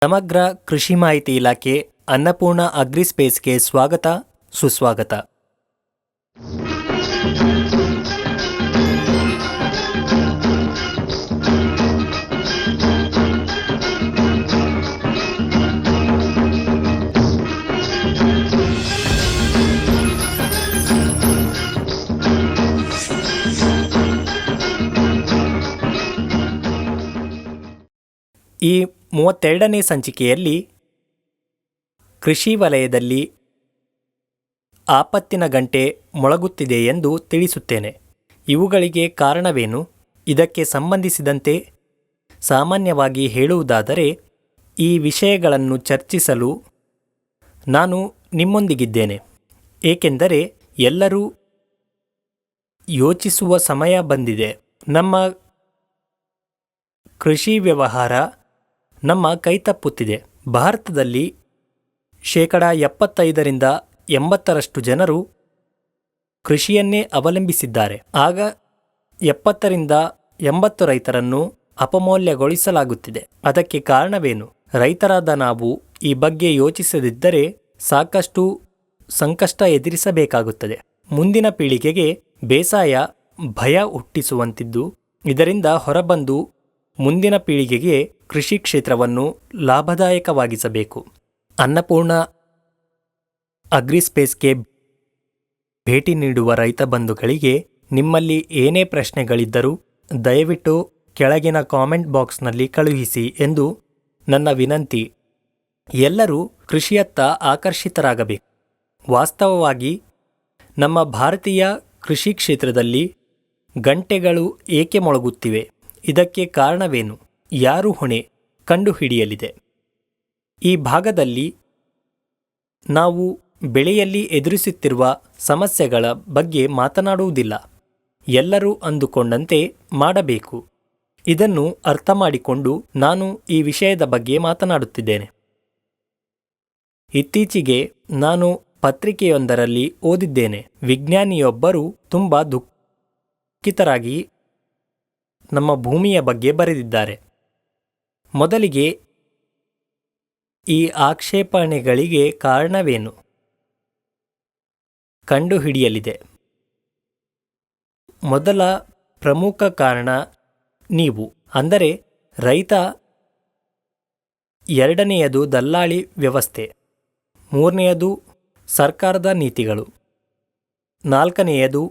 ಸಮಗ್ರ ಕೃಷಿ ಮಾಹಿತಿ ಇಲಾಖೆ ಅನ್ನಪೂರ್ಣ ಅಗ್ರಿಸ್ಪೇಸ್ಗೆ ಸ್ವಾಗತ ಸುಸ್ವಾಗತ. ಈ 32ನೇ ಸಂಚಿಕೆಯಲ್ಲಿ ಕೃಷಿ ವಲಯದಲ್ಲಿ ಆಪತ್ತಿನ ಗಂಟೆ ಮೊಳಗುತ್ತಿದೆ ಎಂದು ತಿಳಿಸುತ್ತೇನೆ. ಇವುಗಳಿಗೆ ಕಾರಣವೇನು? ಇದಕ್ಕೆ ಸಂಬಂಧಿಸಿದಂತೆ ಸಾಮಾನ್ಯವಾಗಿ ಹೇಳುವುದಾದರೆ, ಈ ವಿಷಯಗಳನ್ನು ಚರ್ಚಿಸಲು ನಾನು ನಿಮ್ಮೊಂದಿಗಿದ್ದೇನೆ. ಏಕೆಂದರೆ ಎಲ್ಲರೂ ಯೋಚಿಸುವ ಸಮಯ ಬಂದಿದೆ. ನಮ್ಮ ಕೃಷಿ ವ್ಯವಹಾರ ನಮ್ಮ ಕೈತಪ್ಪುತ್ತಿದೆ. ಭಾರತದಲ್ಲಿ 75% ಜನರು ಕೃಷಿಯನ್ನೇ ಅವಲಂಬಿಸಿದ್ದಾರೆ. ಆಗ 70% ರೈತರನ್ನು ಅಪಮೌಲ್ಯಗೊಳಿಸಲಾಗುತ್ತಿದೆ. ಅದಕ್ಕೆ ಕಾರಣವೇನು? ರೈತರಾದ ನಾವು ಈ ಬಗ್ಗೆ ಯೋಚಿಸದಿದ್ದರೆ ಸಾಕಷ್ಟು ಸಂಕಷ್ಟ ಎದುರಿಸಬೇಕಾಗುತ್ತದೆ. ಮುಂದಿನ ಪೀಳಿಗೆಗೆ ಬೇಸಾಯ ಭಯ ಹುಟ್ಟಿಸುವಂತಿದ್ದು, ಇದರಿಂದ ಹೊರಬಂದು ಮುಂದಿನ ಪೀಳಿಗೆಗೆ ಕೃಷಿ ಕ್ಷೇತ್ರವನ್ನು ಲಾಭದಾಯಕವಾಗಿಸಬೇಕು. ಅನ್ನಪೂರ್ಣ ಅಗ್ರಿಸ್ಪೇಸ್ಗೆ ಭೇಟಿ ನೀಡುವ ರೈತ ಬಂಧುಗಳಿಗೆ ನಿಮ್ಮಲ್ಲಿ ಏನೇ ಪ್ರಶ್ನೆಗಳಿದ್ದರೂ ದಯವಿಟ್ಟು ಕೆಳಗಿನ ಕಾಮೆಂಟ್ ಬಾಕ್ಸ್ನಲ್ಲಿ ಕಳುಹಿಸಿ ಎಂದು ನನ್ನ ವಿನಂತಿ. ಎಲ್ಲರೂ ಕೃಷಿಯತ್ತ ಆಕರ್ಷಿತರಾಗಬೇಕು. ವಾಸ್ತವವಾಗಿ ನಮ್ಮ ಭಾರತೀಯ ಕೃಷಿ ಕ್ಷೇತ್ರದಲ್ಲಿ ಗಂಟೆಗಳು ಏಕೆ ಮೊಳಗುತ್ತಿವೆ? ಇದಕ್ಕೆ ಕಾರಣವೇನು? ಯಾರು ಹೊಣೆ ಕಂಡುಹಿಡಿಯಲಿದೆ. ಈ ಭಾಗದಲ್ಲಿ ನಾವು ಬೆಳೆಯಲ್ಲಿ ಎದುರಿಸುತ್ತಿರುವ ಸಮಸ್ಯೆಗಳ ಬಗ್ಗೆ ಮಾತನಾಡುವುದಿಲ್ಲ. ಎಲ್ಲರೂ ಅಂದುಕೊಂಡಂತೆ ಮಾಡಬೇಕು. ಇದನ್ನು ಅರ್ಥ ಮಾಡಿಕೊಂಡು ನಾನು ಈ ವಿಷಯದ ಬಗ್ಗೆ ಮಾತನಾಡುತ್ತಿದ್ದೇನೆ. ಇತ್ತೀಚೆಗೆ ನಾನು ಪತ್ರಿಕೆಯೊಂದರಲ್ಲಿ ಓದಿದ್ದೇನೆ. ವಿಜ್ಞಾನಿಯೊಬ್ಬರು ತುಂಬ ದುಃಖಿತರಾಗಿ ನಮ್ಮ ಭೂಮಿಯ ಬಗ್ಗೆ ಬರೆದಿದ್ದಾರೆ. ಮೊದಲಿಗೆ ಈ ಆಕ್ಷೇಪಣೆಗಳಿಗೆ ಕಾರಣವೇನು ಕಂಡುಹಿಡಿಯಲಿದೆ. ಮೊದಲ ಪ್ರಮುಖ ಕಾರಣ ನೀವು, ಅಂದರೆ ರೈತ. ಎರಡನೆಯದು ದಲ್ಲಾಳಿ ವ್ಯವಸ್ಥೆ. ಮೂರನೆಯದು ಸರ್ಕಾರದ ನೀತಿಗಳು. ನಾಲ್ಕನೆಯದು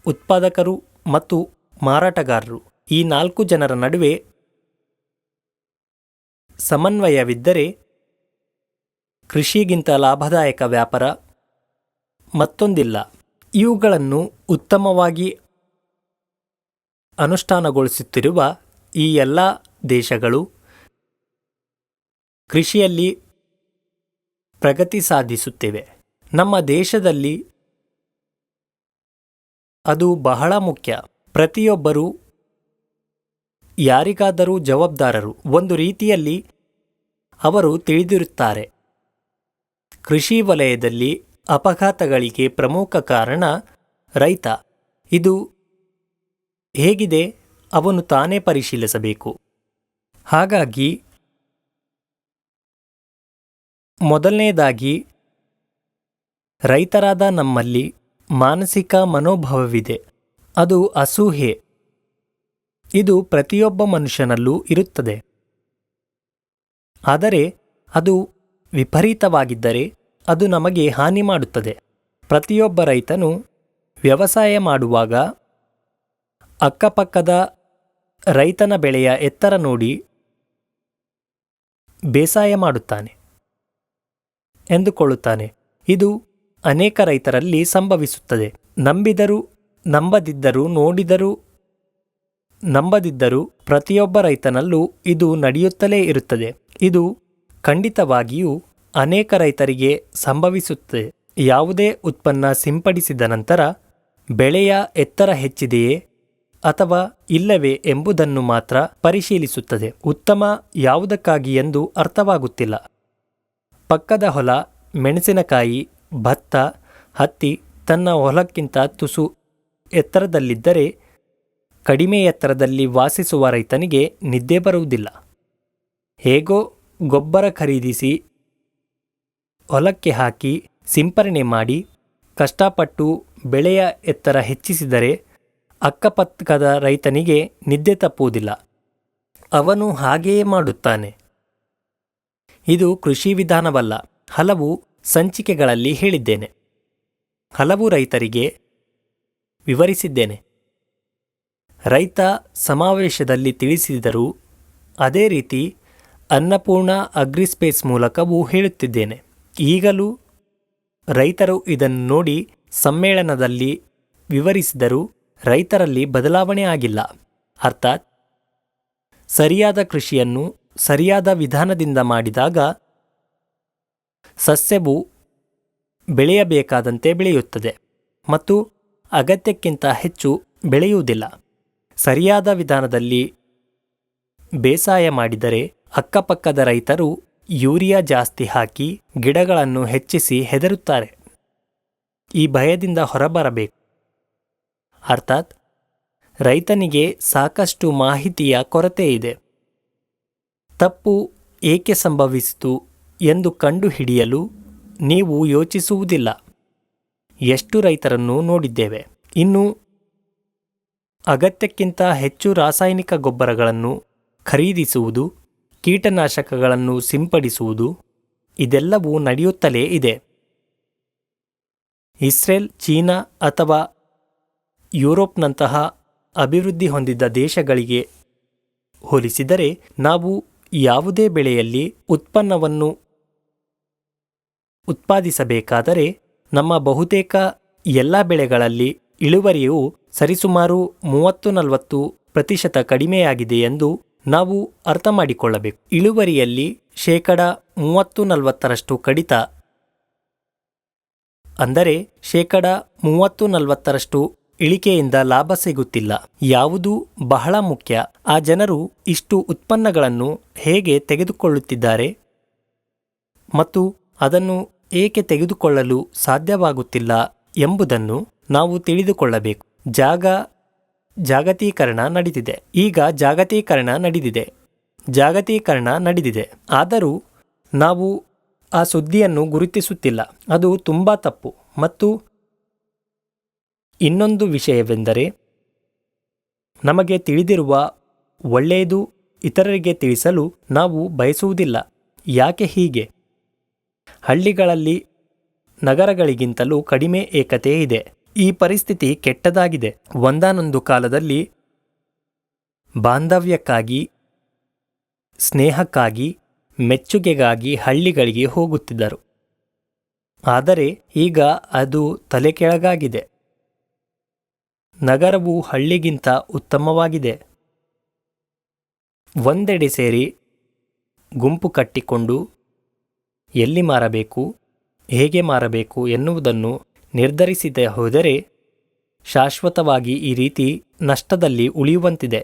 ಉತ್ಪಾದಕರು ಮತ್ತು ಮಾರಾಟಗಾರರು. ಈ 4 ಜನರ ನಡುವೆ ಸಮನ್ವಯವಿದ್ದರೆ ಕೃಷಿಗಿಂತ ಲಾಭದಾಯಕ ವ್ಯಾಪಾರ ಮತ್ತೊಂದಿಲ್ಲ. ಇವುಗಳನ್ನು ಉತ್ತಮವಾಗಿ ಅನುಷ್ಠಾನಗೊಳಿಸುತ್ತಿರುವ ಈ ಎಲ್ಲ ದೇಶಗಳು ಕೃಷಿಯಲ್ಲಿ ಪ್ರಗತಿ ಸಾಧಿಸುತ್ತಿವೆ. ನಮ್ಮ ದೇಶದಲ್ಲಿ ಅದು ಬಹಳ ಮುಖ್ಯ. ಪ್ರತಿಯೊಬ್ಬರೂ ಯಾರಿಗಾದರೂ ಜವಾಬ್ದಾರರು. ಒಂದು ರೀತಿಯಲ್ಲಿ ಅವರು ತಿಳಿದಿರುತ್ತಾರೆ. ಕೃಷಿ ವಲಯದಲ್ಲಿ ಅಪಘಾತಗಳಿಗೆ ಪ್ರಮುಖ ಕಾರಣ ರೈತ. ಇದು ಹೇಗಿದೆ ಅವನು ತಾನೇ ಪರಿಶೀಲಿಸಬೇಕು. ಹಾಗಾಗಿ ಮೊದಲನೇದಾಗಿ ರೈತರಾದ ನಮ್ಮಲ್ಲಿ ಮಾನಸಿಕ ಮನೋಭಾವವಿದೆ. ಅದು ಅಸೂಹೆ. ಇದು ಪ್ರತಿಯೊಬ್ಬ ಮನುಷ್ಯನಲ್ಲೂ ಇರುತ್ತದೆ. ಆದರೆ ಅದು ವಿಪರೀತವಾಗಿದ್ದರೆ ಅದು ನಮಗೆ ಹಾನಿ ಮಾಡುತ್ತದೆ. ಪ್ರತಿಯೊಬ್ಬ ರೈತನು ವ್ಯವಸಾಯ ಮಾಡುವಾಗ ಅಕ್ಕಪಕ್ಕದ ರೈತನ ಬೆಳೆಯ ಎತ್ತರ ನೋಡಿ ಬೇಸಾಯ ಮಾಡುತ್ತಾನೆ ಎಂದುಕೊಳ್ಳುತ್ತಾನೆ. ಇದು ಅನೇಕ ರೈತರಲ್ಲಿ ಸಂಭವಿಸುತ್ತದೆ. ನಂಬಿದರೂ ನಂಬದಿದ್ದರೂ, ನೋಡಿದರೂ ನಂಬದಿದ್ದರೂ ಪ್ರತಿಯೊಬ್ಬ ರೈತನಲ್ಲೂ ಇದು ನಡೆಯುತ್ತಲೇ ಇರುತ್ತದೆ. ಇದು ಖಂಡಿತವಾಗಿಯೂ ಅನೇಕ ರೈತರಿಗೆ ಸಂಭವಿಸುತ್ತದೆ. ಯಾವುದೇ ಉತ್ಪನ್ನ ಸಿಂಪಡಿಸಿದ ನಂತರ ಬೆಳೆಯ ಎತ್ತರ ಹೆಚ್ಚಿದೆಯೇ ಅಥವಾ ಇಲ್ಲವೇ ಎಂಬುದನ್ನು ಮಾತ್ರ ಪರಿಶೀಲಿಸುತ್ತದೆ. ಉತ್ತಮ ಯಾವುದಕ್ಕಾಗಿ ಎಂದು ಅರ್ಥವಾಗುತ್ತಿಲ್ಲ. ಪಕ್ಕದ ಹೊಲ ಮೆಣಸಿನಕಾಯಿ, ಭತ್ತ, ಹತ್ತಿ ತನ್ನ ಹೊಲಕ್ಕಿಂತ ತುಸು ಎತ್ತರದಲ್ಲಿದ್ದರೆ ಕಡಿಮೆ ಎತ್ತರದಲ್ಲಿ ವಾಸಿಸುವ ರೈತನಿಗೆ ನಿದ್ದೆ ಬರುವುದಿಲ್ಲ. ಹೇಗೋ ಗೊಬ್ಬರ ಖರೀದಿಸಿ ಹೊಲಕ್ಕೆ ಹಾಕಿ ಸಿಂಪರಣೆ ಮಾಡಿ ಕಷ್ಟಪಟ್ಟು ಬೆಳೆಯ ಎತ್ತರ ಹೆಚ್ಚಿಸಿದರೆ ಅಕ್ಕಪಕ್ಕದ ರೈತನಿಗೆ ನಿದ್ದೆ ತಪ್ಪುವುದಿಲ್ಲ. ಅವನು ಹಾಗೆಯೇ ಮಾಡುತ್ತಾನೆ. ಇದು ಕೃಷಿ ವಿಧಾನವಲ್ಲ. ಹಲವು ಸಂಚಿಕೆಗಳಲ್ಲಿ ಹೇಳಿದ್ದೇನೆ. ಹಲವು ರೈತರಿಗೆ ವಿವರಿಸಿದ್ದೇನೆ. ರೈತ ಸಮಾವೇಶದಲ್ಲಿ ತಿಳಿಸಿದರೂ ಅದೇ ರೀತಿ ಅನ್ನಪೂರ್ಣ ಅಗ್ರಿಸ್ಪೇಸ್ ಮೂಲಕವೂ ಹೇಳುತ್ತಿದ್ದೇನೆ. ಈಗಲೂ ರೈತರು ಇದನ್ನು ನೋಡಿ ಸಮ್ಮೇಳನದಲ್ಲಿ ವಿವರಿಸಿದರೂ ರೈತರಲ್ಲಿ ಬದಲಾವಣೆ ಆಗಿಲ್ಲ. ಅರ್ಥಾತ್ ಸರಿಯಾದ ಕೃಷಿಯನ್ನು ಸರಿಯಾದ ವಿಧಾನದಿಂದ ಮಾಡಿದಾಗ ಸಸ್ಯವು ಬೆಳೆಯಬೇಕಾದಂತೆ ಬೆಳೆಯುತ್ತದೆ ಮತ್ತು ಅಗತ್ಯಕ್ಕಿಂತ ಹೆಚ್ಚು ಬೆಳೆಯುವುದಿಲ್ಲ. ಸರಿಯಾದ ವಿಧಾನದಲ್ಲಿ ಬೇಸಾಯ ಮಾಡಿದರೆ ಅಕ್ಕಪಕ್ಕದ ರೈತರು ಯೂರಿಯಾ ಜಾಸ್ತಿ ಹಾಕಿ ಗಿಡಗಳನ್ನು ಹೆಚ್ಚಿಸಿ ಹೆದರುತ್ತಾರೆ. ಈ ಭಯದಿಂದ ಹೊರಬರಬೇಕು. ಅರ್ಥಾತ್ ರೈತನಿಗೆ ಸಾಕಷ್ಟು ಮಾಹಿತಿಯ ಕೊರತೆ ಇದೆ. ತಪ್ಪು ಏಕೆ ಸಂಭವಿಸಿತು ಎಂದು ಕಂಡುಹಿಡಿಯಲು ನೀವು ಯೋಚಿಸುವುದಿಲ್ಲ. ಎಷ್ಟು ರೈತರನ್ನು ನೋಡಿದ್ದೇವೆ. ಇನ್ನು ಅಗತ್ಯಕ್ಕಿಂತ ಹೆಚ್ಚು ರಾಸಾಯನಿಕ ಗೊಬ್ಬರಗಳನ್ನು ಖರೀದಿಸುವುದು, ಕೀಟನಾಶಕಗಳನ್ನು ಸಿಂಪಡಿಸುವುದು ಇದೆಲ್ಲವೂ ನಡೆಯುತ್ತಲೇ ಇದೆ. ಇಸ್ರೇಲ್, ಚೀನಾ ಅಥವಾ ಯುರೋಪ್ನಂತಹ ಅಭಿವೃದ್ಧಿ ಹೊಂದಿದ ದೇಶಗಳಿಗೆ ಹೋಲಿಸಿದರೆ ನಾವು ಯಾವುದೇ ಬೆಳೆಯಲ್ಲಿ ಉತ್ಪನ್ನವನ್ನು ಉತ್ಪಾದಿಸಬೇಕಾದರೆ ನಮ್ಮ ಬಹುತೇಕ ಎಲ್ಲ ಬೆಳೆಗಳಲ್ಲಿ ಇಳುವರಿಯು ಸರಿಸುಮಾರು 30-40% ಕಡಿಮೆಯಾಗಿದೆ ಎಂದು ನಾವು ಅರ್ಥ ಮಾಡಿಕೊಳ್ಳಬೇಕು. ಇಳುವರಿಯಲ್ಲಿ 30-40% ಕಡಿತ ಅಂದರೆ 30-40% ಇಳಿಕೆಯಿಂದ ಲಾಭ ಸಿಗುತ್ತಿಲ್ಲ. ಯಾವುದು ಬಹಳ ಮುಖ್ಯ, ಆ ಜನರು ಇಷ್ಟು ಉತ್ಪನ್ನಗಳನ್ನು ಹೇಗೆ ತೆಗೆದುಕೊಳ್ಳುತ್ತಿದ್ದಾರೆ ಮತ್ತು ಅದನ್ನು ಏಕೆ ತೆಗೆದುಕೊಳ್ಳಲು ಸಾಧ್ಯವಾಗುತ್ತಿಲ್ಲ ಎಂಬುದನ್ನು ನಾವು ತಿಳಿದುಕೊಳ್ಳಬೇಕು. ಜಾಗತೀಕರಣ ನಡೆದಿದೆ. ಈಗ ಜಾಗತೀಕರಣ ನಡೆದಿದೆ. ಆದರೂ ನಾವು ಆ ಸುದ್ದಿಯನ್ನು ಗುರುತಿಸುತ್ತಿಲ್ಲ. ಅದು ತುಂಬ ತಪ್ಪು. ಮತ್ತು ಇನ್ನೊಂದು ವಿಷಯವೆಂದರೆ, ನಮಗೆ ತಿಳಿದಿರುವ ಒಳ್ಳೆಯದು ಇತರರಿಗೆ ತಿಳಿಸಲು ನಾವು ಬಯಸುವುದಿಲ್ಲ. ಯಾಕೆ ಹೀಗೆ? ಹಳ್ಳಿಗಳಲ್ಲಿ ನಗರಗಳಿಗಿಂತಲೂ ಕಡಿಮೆ ಏಕತೆ ಇದೆ. ಈ ಪರಿಸ್ಥಿತಿ ಕೆಟ್ಟದಾಗಿದೆ. ಒಂದಾನೊಂದು ಕಾಲದಲ್ಲಿ ಬಾಂಧವ್ಯಕ್ಕಾಗಿ, ಸ್ನೇಹಕ್ಕಾಗಿ, ಮೆಚ್ಚುಗೆಗಾಗಿ ಹಳ್ಳಿಗಳಿಗೆ ಹೋಗುತ್ತಿದ್ದರು. ಆದರೆ ಈಗ ಅದು ತಲೆಕೆಳಗಾಗಿದೆ. ನಗರವು ಹಳ್ಳಿಗಿಂತ ಉತ್ತಮವಾಗಿದೆ. ಒಂದೆಡೆ ಸೇರಿ ಗುಂಪು ಕಟ್ಟಿಕೊಂಡು ಎಲ್ಲಿ ಮಾರಬೇಕು, ಹೇಗೆ ಮಾರಬೇಕು ಎನ್ನುವುದನ್ನು ನಿರ್ಧರಿಸದೆ ಹೋದರೆ ಶಾಶ್ವತವಾಗಿ ಈ ರೀತಿ ನಷ್ಟದಲ್ಲಿ ಉಳಿಯುವಂತಿದೆ.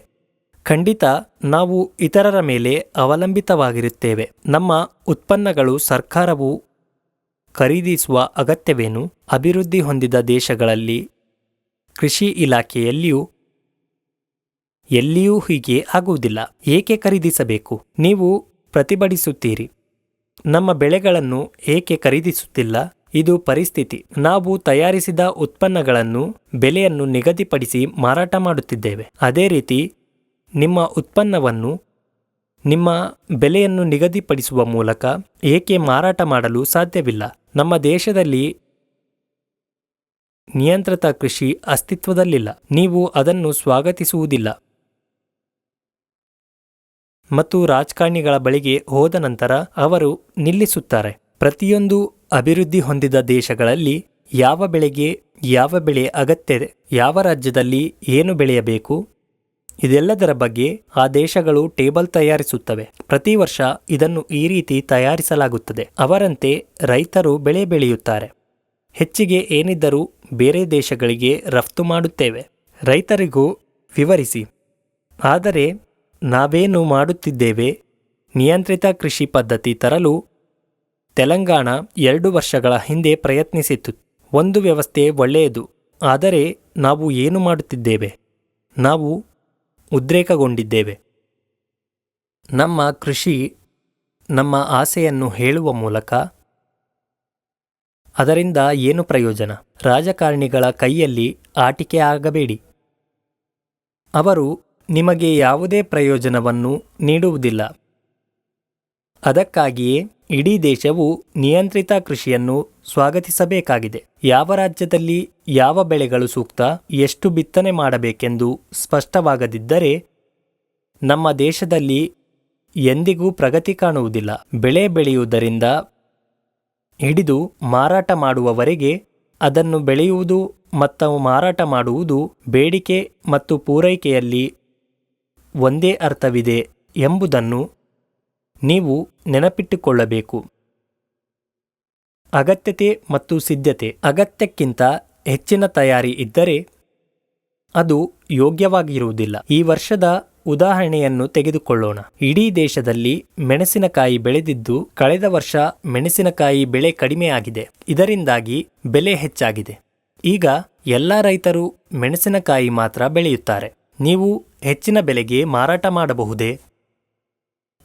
ಖಂಡಿತ ನಾವು ಇತರರ ಮೇಲೆ ಅವಲಂಬಿತವಾಗಿರುತ್ತೇವೆ. ನಮ್ಮ ಉತ್ಪನ್ನಗಳು ಸರ್ಕಾರವು ಖರೀದಿಸುವ ಅಗತ್ಯವೇನು? ಅಭಿವೃದ್ಧಿ ಹೊಂದಿದ ದೇಶಗಳಲ್ಲಿ ಕೃಷಿ ಇಲಾಖೆಯಲ್ಲಿಯೂ ಎಲ್ಲಿಯೂ ಹೀಗೆ ಆಗುವುದಿಲ್ಲ. ಏಕೆ ಖರೀದಿಸಬೇಕು? ನೀವು ಪ್ರತಿಭಟಿಸುತ್ತೀರಿ. ನಮ್ಮ ಬೆಳೆಗಳನ್ನು ಏಕೆ ಖರೀದಿಸುತ್ತಿಲ್ಲ? ಇದು ಪರಿಸ್ಥಿತಿ. ನಾವು ತಯಾರಿಸಿದ ಉತ್ಪನ್ನಗಳನ್ನು ಬೆಲೆಯನ್ನು ನಿಗದಿಪಡಿಸಿ ಮಾರಾಟ ಮಾಡುತ್ತಿದ್ದೇವೆ. ಅದೇ ರೀತಿ ನಿಮ್ಮ ಉತ್ಪನ್ನವನ್ನು ನಿಮ್ಮ ಬೆಲೆಯನ್ನು ನಿಗದಿಪಡಿಸುವ ಮೂಲಕ ಏಕೆ ಮಾರಾಟ ಮಾಡಲು ಸಾಧ್ಯವಿಲ್ಲ? ನಮ್ಮ ದೇಶದಲ್ಲಿ ನಿಯಂತ್ರಿತ ಕೃಷಿ ಅಸ್ತಿತ್ವದಲ್ಲಿಲ್ಲ. ನೀವು ಅದನ್ನು ಸ್ವಾಗತಿಸುವುದಿಲ್ಲ. ಮತ್ತು ರಾಜಕಾರಣಿಗಳ ಬಳಿಗೆ ಹೋದ ನಂತರ ಅವರು ನಿಲ್ಲಿಸುತ್ತಾರೆ. ಪ್ರತಿಯೊಂದು ಅಭಿವೃದ್ಧಿ ಹೊಂದಿದ ದೇಶಗಳಲ್ಲಿ ಯಾವ ಬೆಳೆಗೆ ಯಾವ ಬೆಳೆ ಅಗತ್ಯ, ಯಾವ ರಾಜ್ಯದಲ್ಲಿ ಏನು ಬೆಳೆಯಬೇಕು, ಇದೆಲ್ಲದರ ಬಗ್ಗೆ ಆ ದೇಶಗಳು ಟೇಬಲ್ ತಯಾರಿಸುತ್ತವೆ. ಪ್ರತಿ ವರ್ಷ ಇದನ್ನು ಈ ರೀತಿ ತಯಾರಿಸಲಾಗುತ್ತದೆ. ಅವರಂತೆ ರೈತರು ಬೆಳೆ ಬೆಳೆಯುತ್ತಾರೆ. ಹೆಚ್ಚಿಗೆ ಏನಿದ್ದರೂ ಬೇರೆ ದೇಶಗಳಿಗೆ ರಫ್ತು ಮಾಡುತ್ತೇವೆ. ರೈತರಿಗೂ ವಿವರಿಸಿ. ಆದರೆ ನಾವೇನು ಮಾಡುತ್ತಿದ್ದೇವೆ? ನಿಯಂತ್ರಿತ ಕೃಷಿ ಪದ್ಧತಿ ತರಲು ತೆಲಂಗಾಣ 2 ವರ್ಷಗಳ ಹಿಂದೆ ಪ್ರಯತ್ನಿಸಿತು. ಒಂದು ವ್ಯವಸ್ಥೆ ಒಳ್ಳೆಯದು. ಆದರೆ ನಾವು ಏನು ಮಾಡುತ್ತಿದ್ದೇವೆ? ನಾವು ಉದ್ರೇಕಗೊಂಡಿದ್ದೇವೆ. ನಮ್ಮ ಕೃಷಿ ನಮ್ಮ ಆಸೆಯನ್ನು ಹೇಳುವ ಮೂಲಕ ಅದರಿಂದ ಏನು ಪ್ರಯೋಜನ? ರಾಜಕಾರಣಿಗಳ ಕೈಯಲ್ಲಿ ಆಟಿಕೆ ಆಗಬೇಡಿ. ಅವರು ನಿಮಗೆ ಯಾವುದೇ ಪ್ರಯೋಜನವನ್ನು ನೀಡುವುದಿಲ್ಲ. ಅದಕ್ಕಾಗಿಯೇ ಇಡೀ ದೇಶವು ನಿಯಂತ್ರಿತ ಕೃಷಿಯನ್ನು ಸ್ವಾಗತಿಸಬೇಕಾಗಿದೆ. ಯಾವ ರಾಜ್ಯದಲ್ಲಿ ಯಾವ ಬೆಳೆಗಳು ಸೂಕ್ತ, ಎಷ್ಟು ಬಿತ್ತನೆ ಮಾಡಬೇಕೆಂದು ಸ್ಪಷ್ಟವಾಗದಿದ್ದರೆ ನಮ್ಮ ದೇಶದಲ್ಲಿ ಎಂದಿಗೂ ಪ್ರಗತಿ ಕಾಣುವುದಿಲ್ಲ. ಬೆಳೆ ಬೆಳೆಯುವುದರಿಂದ ಹಿಡಿದು ಮಾರಾಟ ಮಾಡುವವರೆಗೆ ಅದನ್ನು ಬೆಳೆಯುವುದು ಮತ್ತು ಮಾರಾಟ ಮಾಡುವುದು ಬೇಡಿಕೆ ಮತ್ತು ಪೂರೈಕೆಯಲ್ಲಿ ಒಂದೇ ಅರ್ಥವಿದೆ ಎಂಬುದನ್ನು ನೀವು ನೆನಪಿಟ್ಟುಕೊಳ್ಳಬೇಕು. ಅಗತ್ಯತೆ ಮತ್ತು ಸಿದ್ಧತೆ. ಅಗತ್ಯಕ್ಕಿಂತ ಹೆಚ್ಚಿನ ತಯಾರಿ ಇದ್ದರೆ ಅದು ಯೋಗ್ಯವಾಗಿರುವುದಿಲ್ಲ. ಈ ವರ್ಷದ ಉದಾಹರಣೆಯನ್ನು ತೆಗೆದುಕೊಳ್ಳೋಣ. ಇಡೀ ದೇಶದಲ್ಲಿ ಮೆಣಸಿನಕಾಯಿ ಬೆಳೆದಿದ್ದು ಕಳೆದ ವರ್ಷ ಮೆಣಸಿನಕಾಯಿ ಬೆಳೆ ಕಡಿಮೆಯಾಗಿದೆ. ಇದರಿಂದಾಗಿ ಬೆಲೆ ಹೆಚ್ಚಾಗಿದೆ. ಈಗ ಎಲ್ಲ ರೈತರು ಮೆಣಸಿನಕಾಯಿ ಮಾತ್ರ ಬೆಳೆಯುತ್ತಾರೆ. ನೀವು ಹೆಚ್ಚಿನ ಬೆಲೆಗೆ ಮಾರಾಟ ಮಾಡಬಹುದೇ?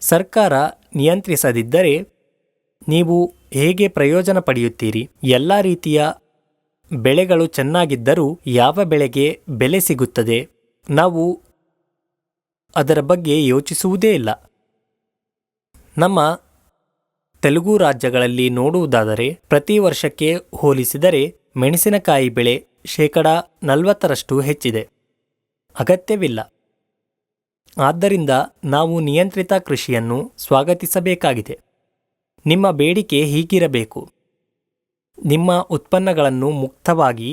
ಸರ್ಕಾರ ನಿಯಂತ್ರಿಸದಿದ್ದರೆ ನೀವು ಹೇಗೆ ಪ್ರಯೋಜನ ಪಡೆಯುತ್ತೀರಿ? ಎಲ್ಲ ರೀತಿಯ ಬೆಳೆಗಳು ಚೆನ್ನಾಗಿದ್ದರೂ ಯಾವ ಬೆಳೆಗೆ ಬೆಲೆ ಸಿಗುತ್ತದೆ? ನಾವು ಅದರ ಬಗ್ಗೆ ಯೋಚಿಸುವುದೇ ಇಲ್ಲ. ನಮ್ಮ ತೆಲುಗು ರಾಜ್ಯಗಳಲ್ಲಿ ನೋಡುವುದಾದರೆ ಪ್ರತಿ ವರ್ಷಕ್ಕೆ ಹೋಲಿಸಿದರೆ ಮೆಣಸಿನಕಾಯಿ ಬೆಳೆ 40% ಹೆಚ್ಚಿದೆ. ಅಗತ್ಯವಿಲ್ಲ. ಆದ್ದರಿಂದ ನಾವು ನಿಯಂತ್ರಿತ ಕೃಷಿಯನ್ನು ಸ್ವಾಗತಿಸಬೇಕಾಗಿದೆ. ನಿಮ್ಮ ಬೇಡಿಕೆ ಹೀಗಿರಬೇಕು: ನಿಮ್ಮ ಉತ್ಪನ್ನಗಳನ್ನು ಮುಕ್ತವಾಗಿ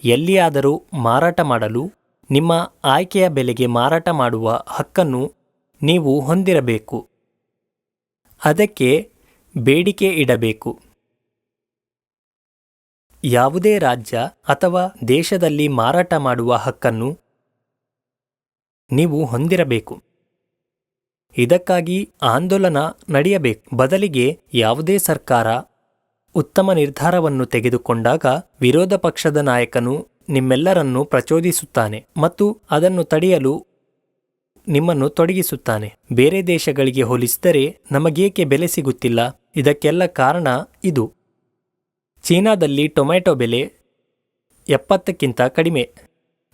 ಎಲ್ಲಿಯಾದರೂ ಮಾರಾಟ ಮಾಡಲು ನಿಮ್ಮ ಆಯ್ಕೆಯ ಬೆಲೆಗೆ ಮಾರಾಟ ಮಾಡುವ ಹಕ್ಕನ್ನು ನೀವು ಹೊಂದಿರಬೇಕು. ಅದಕ್ಕೆ ಬೇಡಿಕೆ ಇಡಬೇಕು. ಯಾವುದೇ ರಾಜ್ಯ ಅಥವಾ ದೇಶದಲ್ಲಿ ಮಾರಾಟ ಮಾಡುವ ಹಕ್ಕನ್ನು ನೀವು ಹೊಂದಿರಬೇಕು. ಇದಕ್ಕಾಗಿ ಆಂದೋಲನ ನಡೆಯಬೇಕು. ಬದಲಿಗೆ ಯಾವುದೇ ಸರ್ಕಾರ ಉತ್ತಮ ನಿರ್ಧಾರವನ್ನು ತೆಗೆದುಕೊಂಡಾಗ ವಿರೋಧ ಪಕ್ಷದ ನಾಯಕನು ನಿಮ್ಮೆಲ್ಲರನ್ನೂ ಪ್ರಚೋದಿಸುತ್ತಾನೆ ಮತ್ತು ಅದನ್ನು ತಡೆಯಲು ನಿಮ್ಮನ್ನು ತೊಡಗಿಸುತ್ತಾನೆ. ಬೇರೆ ದೇಶಗಳಿಗೆ ಹೋಲಿಸಿದರೆ ನಮಗೇಕೆ ಬೆಲೆ ಸಿಗುತ್ತಿಲ್ಲ? ಇದಕ್ಕೆಲ್ಲ ಕಾರಣ ಇದು. ಚೀನಾದಲ್ಲಿ ಟೊಮೆಟೊ ಬೆಲೆ 70ಕ್ಕಿಂತ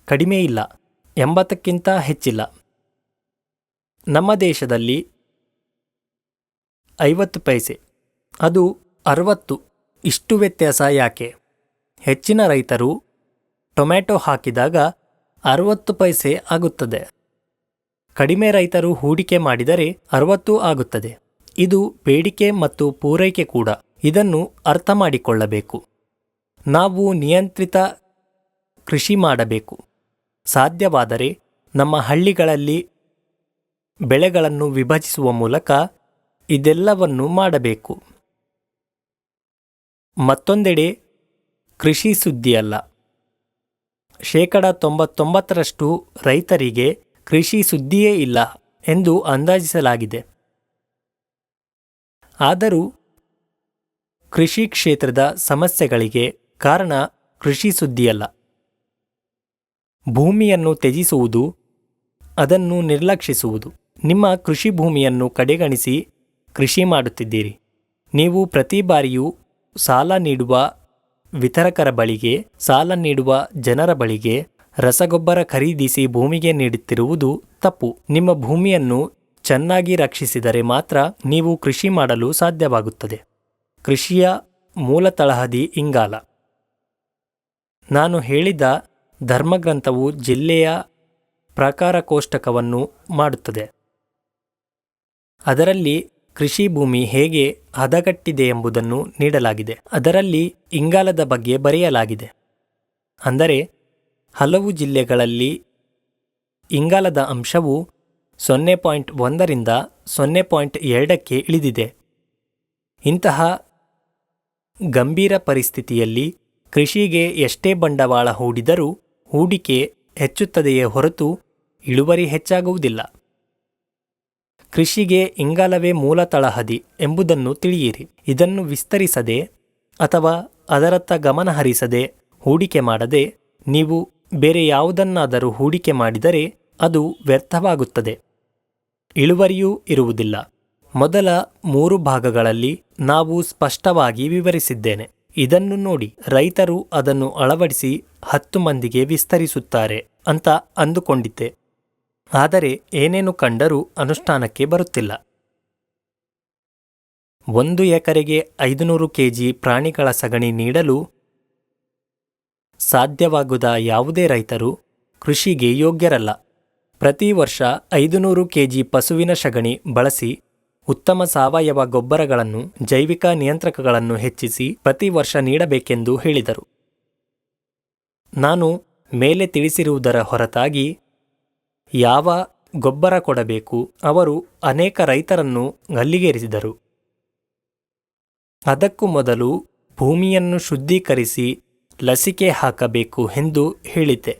ಕಡಿಮೆ ಇಲ್ಲ, 80ಕ್ಕಿಂತ ಹೆಚ್ಚಿಲ್ಲ. ನಮ್ಮ ದೇಶದಲ್ಲಿ 50 ಪೈಸೆ, ಅದು 60. ಇಷ್ಟು ವ್ಯತ್ಯಾಸ ಯಾಕೆ? ಹೆಚ್ಚಿನ ರೈತರು ಟೊಮೆಟೊ ಹಾಕಿದಾಗ 60 ಪೈಸೆ ಆಗುತ್ತದೆ. ಕಡಿಮೆ ರೈತರು ಹೂಡಿಕೆ ಮಾಡಿದರೆ 60 ಆಗುತ್ತದೆ. ಇದು ಬೇಡಿಕೆ ಮತ್ತು ಪೂರೈಕೆ ಕೂಡ. ಇದನ್ನು ಅರ್ಥ ಮಾಡಿಕೊಳ್ಳಬೇಕು. ನಾವು ನಿಯಂತ್ರಿತ ಕೃಷಿ ಮಾಡಬೇಕು. ಸಾಧ್ಯವಾದರೆ ನಮ್ಮ ಹಳ್ಳಿಗಳಲ್ಲಿ ಬೆಳೆಗಳನ್ನು ವಿಭಜಿಸುವ ಮೂಲಕ ಇದೆಲ್ಲವನ್ನು ಮಾಡಬೇಕು. ಮತ್ತೊಂದೆಡೆ ಕೃಷಿ ಸುದ್ದಿಯಲ್ಲ. 99% ರೈತರಿಗೆ ಕೃಷಿ ಸುದ್ದಿಯೇ ಇಲ್ಲ ಎಂದು ಅಂದಾಜಿಸಲಾಗಿದೆ. ಆದರೂ ಕೃಷಿ ಕ್ಷೇತ್ರದ ಸಮಸ್ಯೆಗಳಿಗೆ ಕಾರಣ ಕೃಷಿ ಸುದ್ದಿಯಲ್ಲ. ಭೂಮಿಯನ್ನು ತ್ಯಜಿಸುವುದು, ಅದನ್ನು ನಿರ್ಲಕ್ಷಿಸುವುದು. ನಿಮ್ಮ ಕೃಷಿ ಭೂಮಿಯನ್ನು ಕಡೆಗಣಿಸಿ ಕೃಷಿ ಮಾಡುತ್ತಿದ್ದೀರಿ. ನೀವು ಪ್ರತಿ ಬಾರಿಯೂ ಸಾಲ ನೀಡುವ ವಿತರಕರ ಬಳಿಗೆ, ಸಾಲ ನೀಡುವ ಜನರ ಬಳಿಗೆ ರಸಗೊಬ್ಬರ ಖರೀದಿಸಿ ಭೂಮಿಗೆ ನೀಡುತ್ತಿರುವುದು ತಪ್ಪು. ನಿಮ್ಮ ಭೂಮಿಯನ್ನು ಚೆನ್ನಾಗಿ ರಕ್ಷಿಸಿದರೆ ಮಾತ್ರ ನೀವು ಕೃಷಿ ಮಾಡಲು ಸಾಧ್ಯವಾಗುತ್ತದೆ. ಕೃಷಿಯ ಮೂಲ ತಳಹದಿ ಇಂಗಾಲ. ನಾನು ಹೇಳಿದ ಧರ್ಮಗ್ರಂಥವು ಜಿಲ್ಲೆಯ ಪ್ರಕಾರ ಕೋಷ್ಟಕವನ್ನು ಮಾಡುತ್ತದೆ. ಅದರಲ್ಲಿ ಕೃಷಿ ಭೂಮಿ ಹೇಗೆ ಹದಗಟ್ಟಿದೆ ಎಂಬುದನ್ನು ನೀಡಲಾಗಿದೆ. ಅದರಲ್ಲಿ ಇಂಗಾಲದ ಬಗ್ಗೆ ಬರೆಯಲಾಗಿದೆ. ಅಂದರೆ ಹಲವು ಜಿಲ್ಲೆಗಳಲ್ಲಿ ಇಂಗಾಲದ ಅಂಶವು 0.1 ರಿಂದ 0.2ಕ್ಕೆ ಇಳಿದಿದೆ. ಇಂತಹ ಗಂಭೀರ ಪರಿಸ್ಥಿತಿಯಲ್ಲಿ ಕೃಷಿಗೆ ಎಷ್ಟೇ ಬಂಡವಾಳ ಹೂಡಿದರೂ ಹೂಡಿಕೆ ಹೆಚ್ಚುತ್ತದೆಯೇ ಹೊರತು ಇಳುವರಿ ಹೆಚ್ಚಾಗುವುದಿಲ್ಲ. ಕೃಷಿಗೆ ಇಂಗಾಲವೇ ಮೂಲ ತಳಹದಿ ಎಂಬುದನ್ನು ತಿಳಿಯಿರಿ. ಇದನ್ನು ವಿಸ್ತರಿಸದೆ ಅಥವಾ ಅದರತ್ತ ಗಮನ ಹರಿಸದೆ ಹೂಡಿಕೆ ಮಾಡದೆ ನೀವು ಬೇರೆ ಯಾವುದನ್ನಾದರೂ ಹೂಡಿಕೆ ಮಾಡಿದರೆ ಅದು ವ್ಯರ್ಥವಾಗುತ್ತದೆ. ಇಳುವರಿಯೂ ಇರುವುದಿಲ್ಲ. ಮೊದಲ 3 ಭಾಗಗಳಲ್ಲಿ ನಾವು ಸ್ಪಷ್ಟವಾಗಿ ವಿವರಿಸಿದ್ದೇನೆ. ಇದನ್ನು ನೋಡಿ, ರೈತರು ಅದನ್ನು ಅಳವಡಿಸಿ 10 ಮಂದಿಗೆ ವಿಸ್ತರಿಸುತ್ತಾರೆ ಅಂತ ಅಂದುಕೊಂಡಿದ್ದೆ. ಆದರೆ ಏನೇನು ಕಂಡರೂ ಅನುಷ್ಠಾನಕ್ಕೆ ಬರುತ್ತಿಲ್ಲ. 1 ಎಕರೆಗೆ 500 ಕೆಜಿ ಪ್ರಾಣಿಗಳ ಸಗಣಿ ನೀಡಲು ಸಾಧ್ಯವಾಗದ ಯಾವುದೇ ರೈತರು ಕೃಷಿಗೆ ಯೋಗ್ಯರಲ್ಲ. ಪ್ರತಿ ವರ್ಷ 500 ಕೆಜಿ ಪಶುವಿನ ಸಗಣಿ ಬಳಸಿ ಉತ್ತಮ ಸಾವಯವ ಗೊಬ್ಬರಗಳನ್ನು, ಜೈವಿಕ ನಿಯಂತ್ರಕಗಳನ್ನು ಹೆಚ್ಚಿಸಿ ಪ್ರತಿ ವರ್ಷ ನೀಡಬೇಕೆಂದು ಹೇಳಿದರು. ನಾನು ಮೇಲೆ ತಿಳಿಸಿರುವುದರ ಹೊರತಾಗಿ ಯಾವ ಗೊಬ್ಬರ ಕೊಡಬೇಕು, ಅವರು ಅನೇಕ ರೈತರನ್ನು ಗಲ್ಲಿಗೇರಿಸಿದರು. ಅದಕ್ಕೂ ಮೊದಲು ಭೂಮಿಯನ್ನು ಶುದ್ಧೀಕರಿಸಿ ಲಸಿಕೆ ಹಾಕಬೇಕು ಎಂದು ಹೇಳಿದ್ದೆ.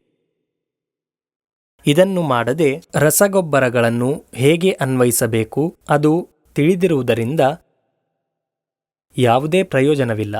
ಇದನ್ನು ಮಾಡದೆ ರಸಗೊಬ್ಬರಗಳನ್ನು ಹೇಗೆ ಅನ್ವಯಿಸಬೇಕು ಅದು ತಿಳಿದಿರುವುದರಿಂದ ಯಾವುದೇ ಪ್ರಯೋಜನವಿಲ್ಲ.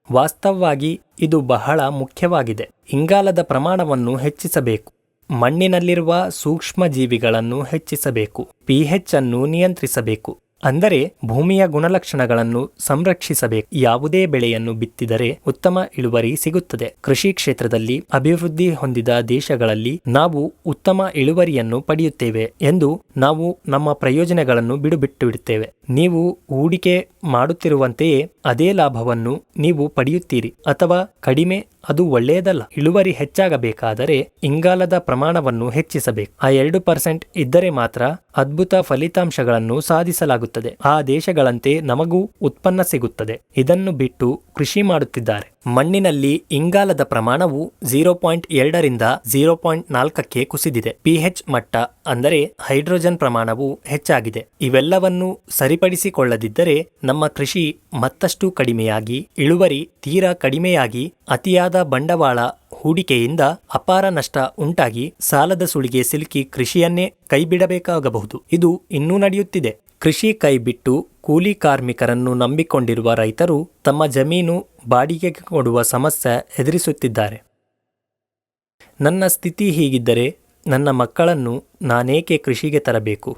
ವಾಸ್ತವವಾಗಿ ಇದು ಬಹಳ ಮುಖ್ಯವಾಗಿದೆ. ಇಂಗಾಲದ ಪ್ರಮಾಣವನ್ನು ಹೆಚ್ಚಿಸಬೇಕು, ಮಣ್ಣಿನಲ್ಲಿರುವ ಸೂಕ್ಷ್ಮ ಜೀವಿಗಳನ್ನು ಹೆಚ್ಚಿಸಬೇಕು, pH ಅನ್ನು ನಿಯಂತ್ರಿಸಬೇಕು, ಅಂದರೆ ಭೂಮಿಯ ಗುಣಲಕ್ಷಣಗಳನ್ನು ಸಂರಕ್ಷಿಸಬೇಕು. ಯಾವುದೇ ಬೆಳೆಯನ್ನು ಬಿತ್ತಿದರೆ ಉತ್ತಮ ಇಳುವರಿ ಸಿಗುತ್ತದೆ. ಕೃಷಿ ಕ್ಷೇತ್ರದಲ್ಲಿ ಅಭಿವೃದ್ಧಿ ಹೊಂದಿದ ದೇಶಗಳಲ್ಲಿ ನಾವು ಉತ್ತಮ ಇಳುವರಿಯನ್ನು ಪಡೆಯುತ್ತೇವೆ ಎಂದು ನಾವು ನಮ್ಮ ಪ್ರಯೋಜನಗಳನ್ನು ಬಿಡುಬಿಟ್ಟುಬಿಡುತ್ತೇವೆ. ನೀವು ಹೂಡಿಕೆ ಮಾಡುತ್ತಿರುವಂತೆಯೇ ಅದೇ ಲಾಭವನ್ನು ನೀವು ಪಡೆಯುತ್ತೀರಿ ಅಥವಾ ಕಡಿಮೆ, ಅದು ಒಳ್ಳೆಯದಲ್ಲ. ಇಳುವರಿ ಹೆಚ್ಚಾಗಬೇಕಾದರೆ ಇಂಗಾಲದ ಪ್ರಮಾಣವನ್ನು ಹೆಚ್ಚಿಸಬೇಕು. ಆ 2% ಇದ್ದರೆ ಮಾತ್ರ ಅದ್ಭುತ ಫಲಿತಾಂಶಗಳನ್ನು ಸಾಧಿಸಲಾಗುತ್ತದೆ. ಆ ದೇಶಗಳಂತೆ ನಮಗೂ ಉತ್ಪನ್ನ ಸಿಗುತ್ತದೆ. ಇದನ್ನು ಬಿಟ್ಟು ಕೃಷಿ ಮಾಡುತ್ತಿದ್ದಾರೆ. ಮಣ್ಣಿನಲ್ಲಿ ಇಂಗಾಲದ ಪ್ರಮಾಣವು 0.2ರಿಂದ 0.4ಕ್ಕೆ ಕುಸಿದಿದೆ. pH ಮಟ್ಟ ಅಂದರೆ ಹೈಡ್ರೋಜನ್ ಪ್ರಮಾಣವು ಹೆಚ್ಚಾಗಿದೆ. ಇವೆಲ್ಲವನ್ನು ಸರಿಪಡಿಸಿಕೊಳ್ಳದಿದ್ದರೆ ನಮ್ಮ ಕೃಷಿ ಮತ್ತಷ್ಟು ಕಡಿಮೆಯಾಗಿ, ಇಳುವರಿ ತೀರಾ ಕಡಿಮೆಯಾಗಿ, ಅತಿಯಾದ ಬಂಡವಾಳ ಹೂಡಿಕೆಯಿಂದ ಅಪಾರ ನಷ್ಟ ಉಂಟಾಗಿ ಸಾಲದ ಸುಳಿಗೆ ಸಿಲುಕಿ ಕೃಷಿಯನ್ನೇ ಕೈಬಿಡಬೇಕಾಗಬಹುದು. ಇದು ಇನ್ನೂ ನಡೆಯುತ್ತಿದೆ. ಕೃಷಿ ಕೈಬಿಟ್ಟು ಕೂಲಿ ಕಾರ್ಮಿಕರನ್ನು ನಂಬಿಕೊಂಡಿರುವ ರೈತರು ತಮ್ಮ ಜಮೀನು ಬಾಡಿಗೆಗೆ ಕೊಡುವ ಸಮಸ್ಯೆ ಎದುರಿಸುತ್ತಿದ್ದಾರೆ. ನನ್ನ ಸ್ಥಿತಿ ಹೀಗಿದ್ದರೆ ನನ್ನ ಮಕ್ಕಳನ್ನು ನಾನೇಕೆ ಕೃಷಿಗೆ ತರಬೇಕು?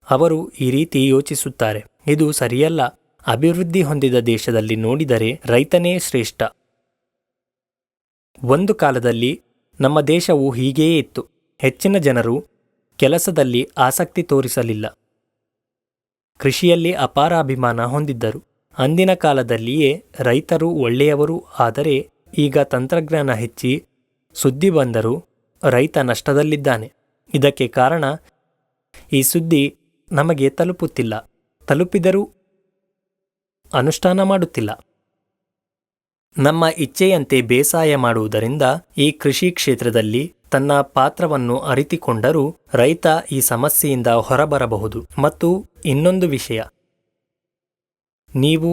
ಅವರು ಈ ರೀತಿ ಯೋಚಿಸುತ್ತಾರೆ. ಇದು ಸರಿಯಲ್ಲ. ಅಭಿವೃದ್ಧಿ ಹೊಂದಿದ ದೇಶದಲ್ಲಿ ನೋಡಿದರೆ ರೈತನೇ ಶ್ರೇಷ್ಠ. ಒಂದು ಕಾಲದಲ್ಲಿ ನಮ್ಮ ದೇಶವು ಹೀಗೆಯೇ ಇತ್ತು. ಹೆಚ್ಚಿನ ಜನರು ಕೆಲಸದಲ್ಲಿ ಆಸಕ್ತಿ ತೋರಿಸಲಿಲ್ಲ. ಕೃಷಿಯಲ್ಲಿ ಅಪಾರ ಅಭಿಮಾನ ಹೊಂದಿದ್ದರು. ಅಂದಿನ ಕಾಲದಲ್ಲಿಯೇ ರೈತರು ಒಳ್ಳೆಯವರು. ಆದರೆ ಈಗ ತಂತ್ರಜ್ಞಾನ ಹೆಚ್ಚಿ ಸುದ್ದಿ ಬಂದರೂ ರೈತ ನಷ್ಟದಲ್ಲಿದ್ದಾನೆ. ಇದಕ್ಕೆ ಕಾರಣ ಈ ಸುದ್ದಿ ನಮಗೆ ತಲುಪುತ್ತಿಲ್ಲ. ತಲುಪಿದರೂ ಅನುಷ್ಠಾನ ಮಾಡುತ್ತಿಲ್ಲ. ನಮ್ಮ ಇಚ್ಛೆಯಂತೆ ಬೇಸಾಯ ಮಾಡುವುದರಿಂದ ಈ ಕೃಷಿ ಕ್ಷೇತ್ರದಲ್ಲಿ ತನ್ನ ಪಾತ್ರವನ್ನು ಅರಿತುಕೊಂಡರೂ ರೈತ ಈ ಸಮಸ್ಯೆಯಿಂದ ಹೊರಬರಬಹುದು. ಮತ್ತು ಇನ್ನೊಂದು ವಿಷಯ, ನೀವು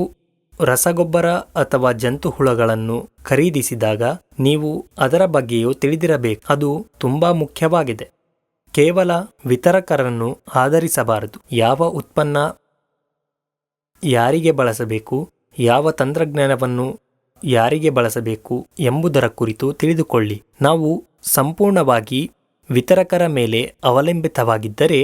ರಸಗೊಬ್ಬರ ಅಥವಾ ಜಂತುಹುಳಗಳನ್ನು ಖರೀದಿಸಿದಾಗ ನೀವು ಅದರ ಬಗ್ಗೆಯೂ ತಿಳಿದಿರಬೇಕು. ಅದು ತುಂಬಾ ಮುಖ್ಯವಾಗಿದೆ. ಕೇವಲ ವಿತರಕರನ್ನು ಆಧರಿಸಬಾರದು. ಯಾವ ಉತ್ಪನ್ನ ಯಾರಿಗೆ ಬಳಸಬೇಕು, ಯಾವ ತಂತ್ರಜ್ಞಾನವನ್ನು ಯಾರಿಗೆ ಬಳಸಬೇಕು ಎಂಬುದರ ಕುರಿತು ತಿಳಿದುಕೊಳ್ಳಿ. ನಾವು ಸಂಪೂರ್ಣವಾಗಿ ವಿತರಕರ ಮೇಲೆ ಅವಲಂಬಿತವಾಗಿದ್ದರೆ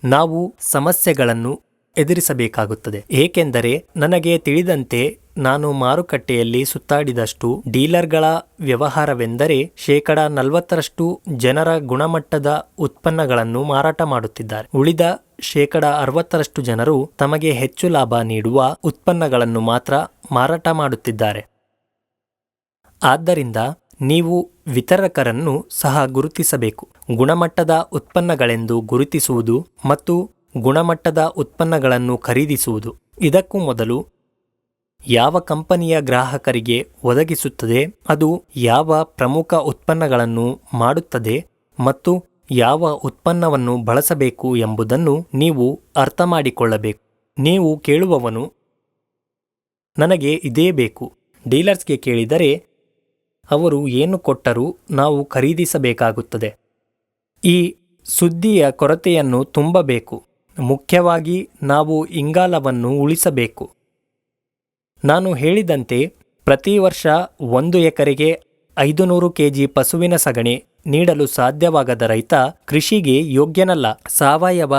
ನಾವು ಸಮಸ್ಯೆಗಳನ್ನು ಎದುರಿಸಬೇಕಾಗುತ್ತದೆ. ಏಕೆಂದರೆ ನನಗೆ ತಿಳಿದಂತೆ ನಾನು ಮಾರುಕಟ್ಟೆಯಲ್ಲಿ ಸುತ್ತಾಡಿದಷ್ಟು ಡೀಲರ್ಗಳ ವ್ಯವಹಾರವೆಂದರೆ 40% ಜನರ ಗುಣಮಟ್ಟದ ಉತ್ಪನ್ನಗಳನ್ನು ಮಾರಾಟ ಮಾಡುತ್ತಿದ್ದಾರೆ. ಉಳಿದ 60% ಜನರು ತಮಗೆ ಹೆಚ್ಚು ಲಾಭ ನೀಡುವ ಉತ್ಪನ್ನಗಳನ್ನು ಮಾತ್ರ ಮಾರಾಟ ಮಾಡುತ್ತಿದ್ದಾರೆ. ಆದ್ದರಿಂದ ನೀವು ವಿತರಕರನ್ನು ಸಹ ಗುರುತಿಸಬೇಕು. ಗುಣಮಟ್ಟದ ಉತ್ಪನ್ನಗಳೆಂದು ಗುರುತಿಸುವುದು ಮತ್ತು ಗುಣಮಟ್ಟದ ಉತ್ಪನ್ನಗಳನ್ನು ಖರೀದಿಸುವುದು. ಇದಕ್ಕೂ ಮೊದಲು ಯಾವ ಕಂಪನಿಯ ಗ್ರಾಹಕರಿಗೆ ಒದಗಿಸುತ್ತದೆ, ಅದು ಯಾವ ಪ್ರಮುಖ ಉತ್ಪನ್ನಗಳನ್ನು ಮಾಡುತ್ತದೆ ಮತ್ತು ಯಾವ ಉತ್ಪನ್ನವನ್ನು ಬಳಸಬೇಕು ಎಂಬುದನ್ನು ನೀವು ಅರ್ಥ ಮಾಡಿಕೊಳ್ಳಬೇಕು. ನೀವು ಕೇಳುವವನು ನನಗೆ ಇದೇ ಬೇಕು. ಡೀಲರ್ಸ್ಗೆ ಕೇಳಿದರೆ ಅವರು ಏನು ಕೊಟ್ಟರೂ ನಾವು ಖರೀದಿಸಬೇಕಾಗುತ್ತದೆ. ಈ ಸುದ್ದಿಯ ಕೊರತೆಯನ್ನು ತುಂಬಬೇಕು. ಮುಖ್ಯವಾಗಿ ನಾವು ಇಂಗಾಲವನ್ನು ಉಳಿಸಬೇಕು. ನಾನು ಹೇಳಿದಂತೆ ಪ್ರತಿ ವರ್ಷ 1 ಎಕರೆಗೆ 500 ಕೆಜಿ ಪಶುವಿನ ಸಗಣಿ ನೀಡಲು ಸಾಧ್ಯವಾಗದ ರೈತ ಕೃಷಿಗೆ ಯೋಗ್ಯನಲ್ಲ. ಸಾವಯವ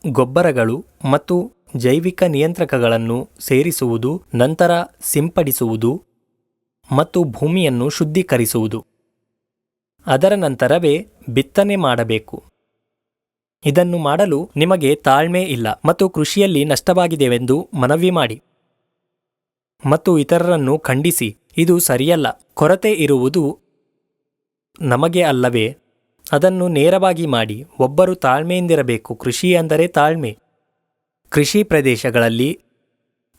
ಗೊಬ್ಬರಗಳು ಮತ್ತು ಜೈವಿಕ ನಿಯಂತ್ರಕಗಳನ್ನು ಸೇರಿಸುವುದು, ನಂತರ ಸಿಂಪಡಿಸುವುದು ಮತ್ತು ಭೂಮಿಯನ್ನು ಶುದ್ಧೀಕರಿಸುವುದು. ಅದರ ನಂತರವೇ ಬಿತ್ತನೆ ಮಾಡಬೇಕು. ಇದನ್ನು ಮಾಡಲು ನಿಮಗೆ ತಾಳ್ಮೆ ಇಲ್ಲ ಮತ್ತು ಕೃಷಿಯಲ್ಲಿ ನಷ್ಟವಾಗಿದೆವೆಂದು ಮನವಿ ಮಾಡಿ ಮತ್ತು ಇತರರನ್ನು ಖಂಡಿಸಿ. ಇದು ಸರಿಯಲ್ಲ. ಕೊರತೆ ಇರುವುದು ನಮಗೆ ಅಲ್ಲವೇ? ಅದನ್ನು ನೇರವಾಗಿ ಮಾಡಿ. ಒಬ್ಬರು ತಾಳ್ಮೆಯಿಂದಿರಬೇಕು. ಕೃಷಿ ಅಂದರೆ ತಾಳ್ಮೆ. ಕೃಷಿ ಪ್ರದೇಶಗಳಲ್ಲಿ,